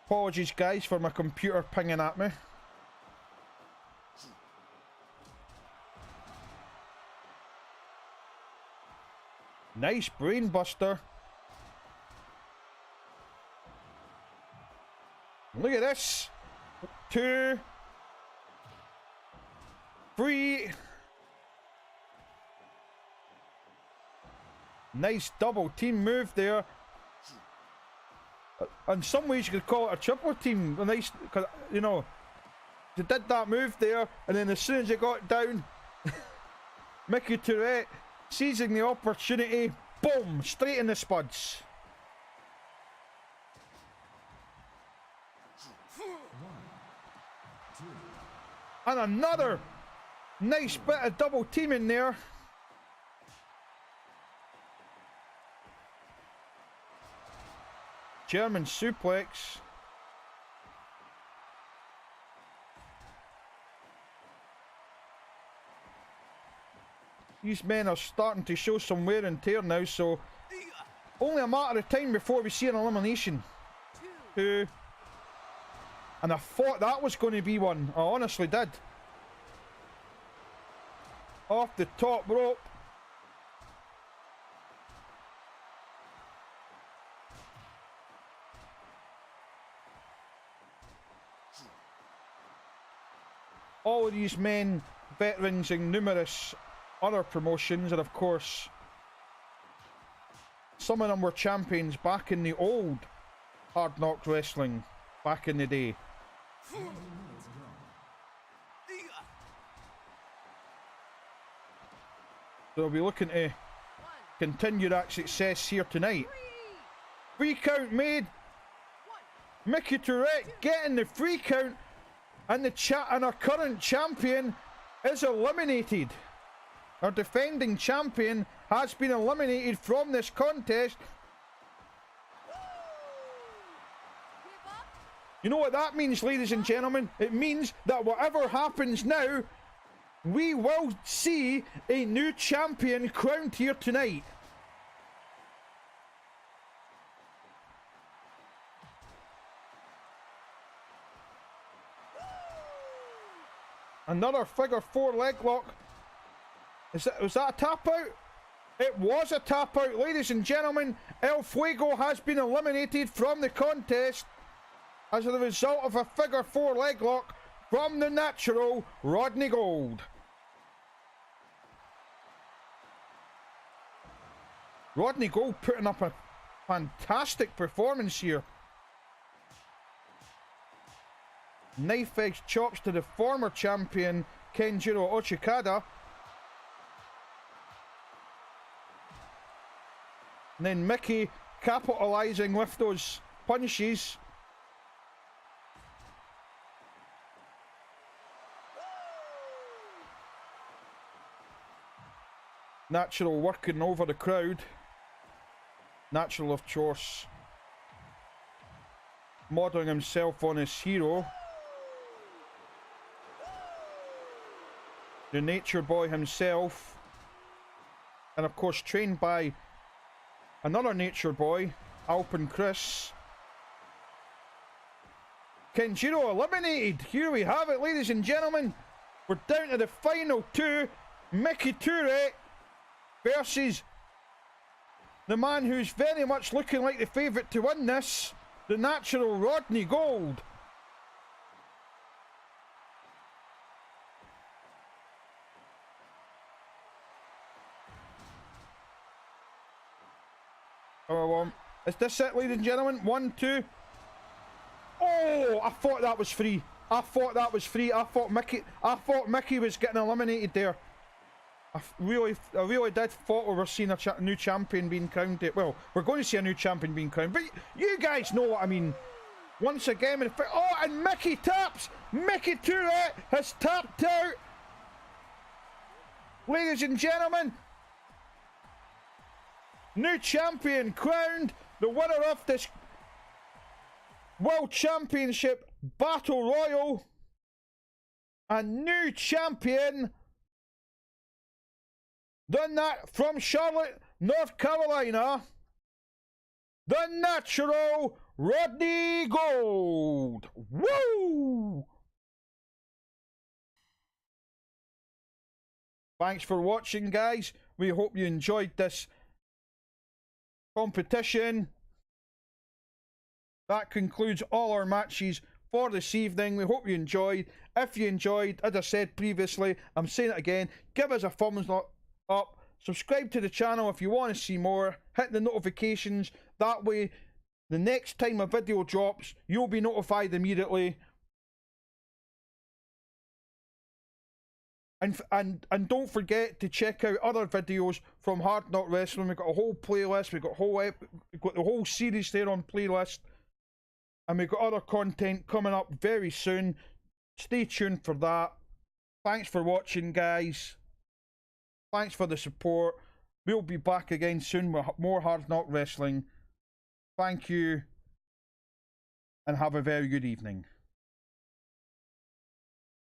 Apologies, guys, for my computer pinging at me. Nice brain buster. Look at this. 2, 3. Nice double team move there. In some ways you could call it a triple team. A nice, cause, you know, they did that move there, and then as soon as it got down, Mickey Tourette seizing the opportunity, boom, straight in the spuds. And another nice bit of double teaming there. German suplex. These men are starting to show some wear and tear now, so only a matter of time before we see an elimination. 2. And I thought that was going to be one. I honestly did. Off the top rope. All of these men, veterans in numerous other promotions, and of course, some of them were champions back in the old Hard Knock Wrestling, back in the day. So we'll be looking to continue that success here tonight. 3 count made. Mickey Tourette getting the 3 count. And our current champion is eliminated. Our defending champion has been eliminated from this contest. You know what that means, ladies and gentlemen? It means that whatever happens now, we will see a new champion crowned here tonight. Another figure 4 leg lock. Was that a tap out? It was a tap out, ladies and gentlemen. El Fuego has been eliminated from the contest as a result of a figure 4 leg lock from the natural Rodney Gold. Rodney Gold putting up a fantastic performance here. Knife edge chops to the former champion Kenjiro Ochikada. And then Mickey capitalizing with those punches. Natural working over the crowd. Natural, of course, modeling himself on his hero. The Nature Boy himself, and of course trained by another Nature Boy, Alpin Chris. Kenjiro eliminated. Here we have it, ladies and gentlemen. We're down to the final 2. Mickey Tourette versus the man who's very much looking like the favourite to win this, the natural Rodney Gold. Is this it, ladies and gentlemen? 1, 2. Oh, I thought that was free. I thought that was free. I thought Mickey was getting eliminated there. I really did thought we were seeing a new champion being crowned. Well, we're going to see a new champion being crowned, but you guys know what I mean. Once again, and Mickey taps. Mickey Tourette has tapped out. Ladies and gentlemen, New champion crowned, the winner of this World Championship Battle Royal. And new champion, from Charlotte, North Carolina, the Natural Rodney Gold. Woo! Thanks for watching, guys. We hope you enjoyed this competition. That concludes all our matches for this evening. We hope you enjoyed. If you enjoyed, as I said previously, I'm saying it again, give us a thumbs up. Subscribe to the channel if you want to see more. Hit the notifications. That way, the next time a video drops, you'll be notified immediately. And don't forget to check out other videos from Hard Knock Wrestling. We've got a whole playlist. We've got the whole series there on playlist. And we've got other content coming up very soon. Stay tuned for that. Thanks for watching, guys. Thanks for the support. We'll be back again soon with more Hard Knock Wrestling. Thank you. And have a very good evening.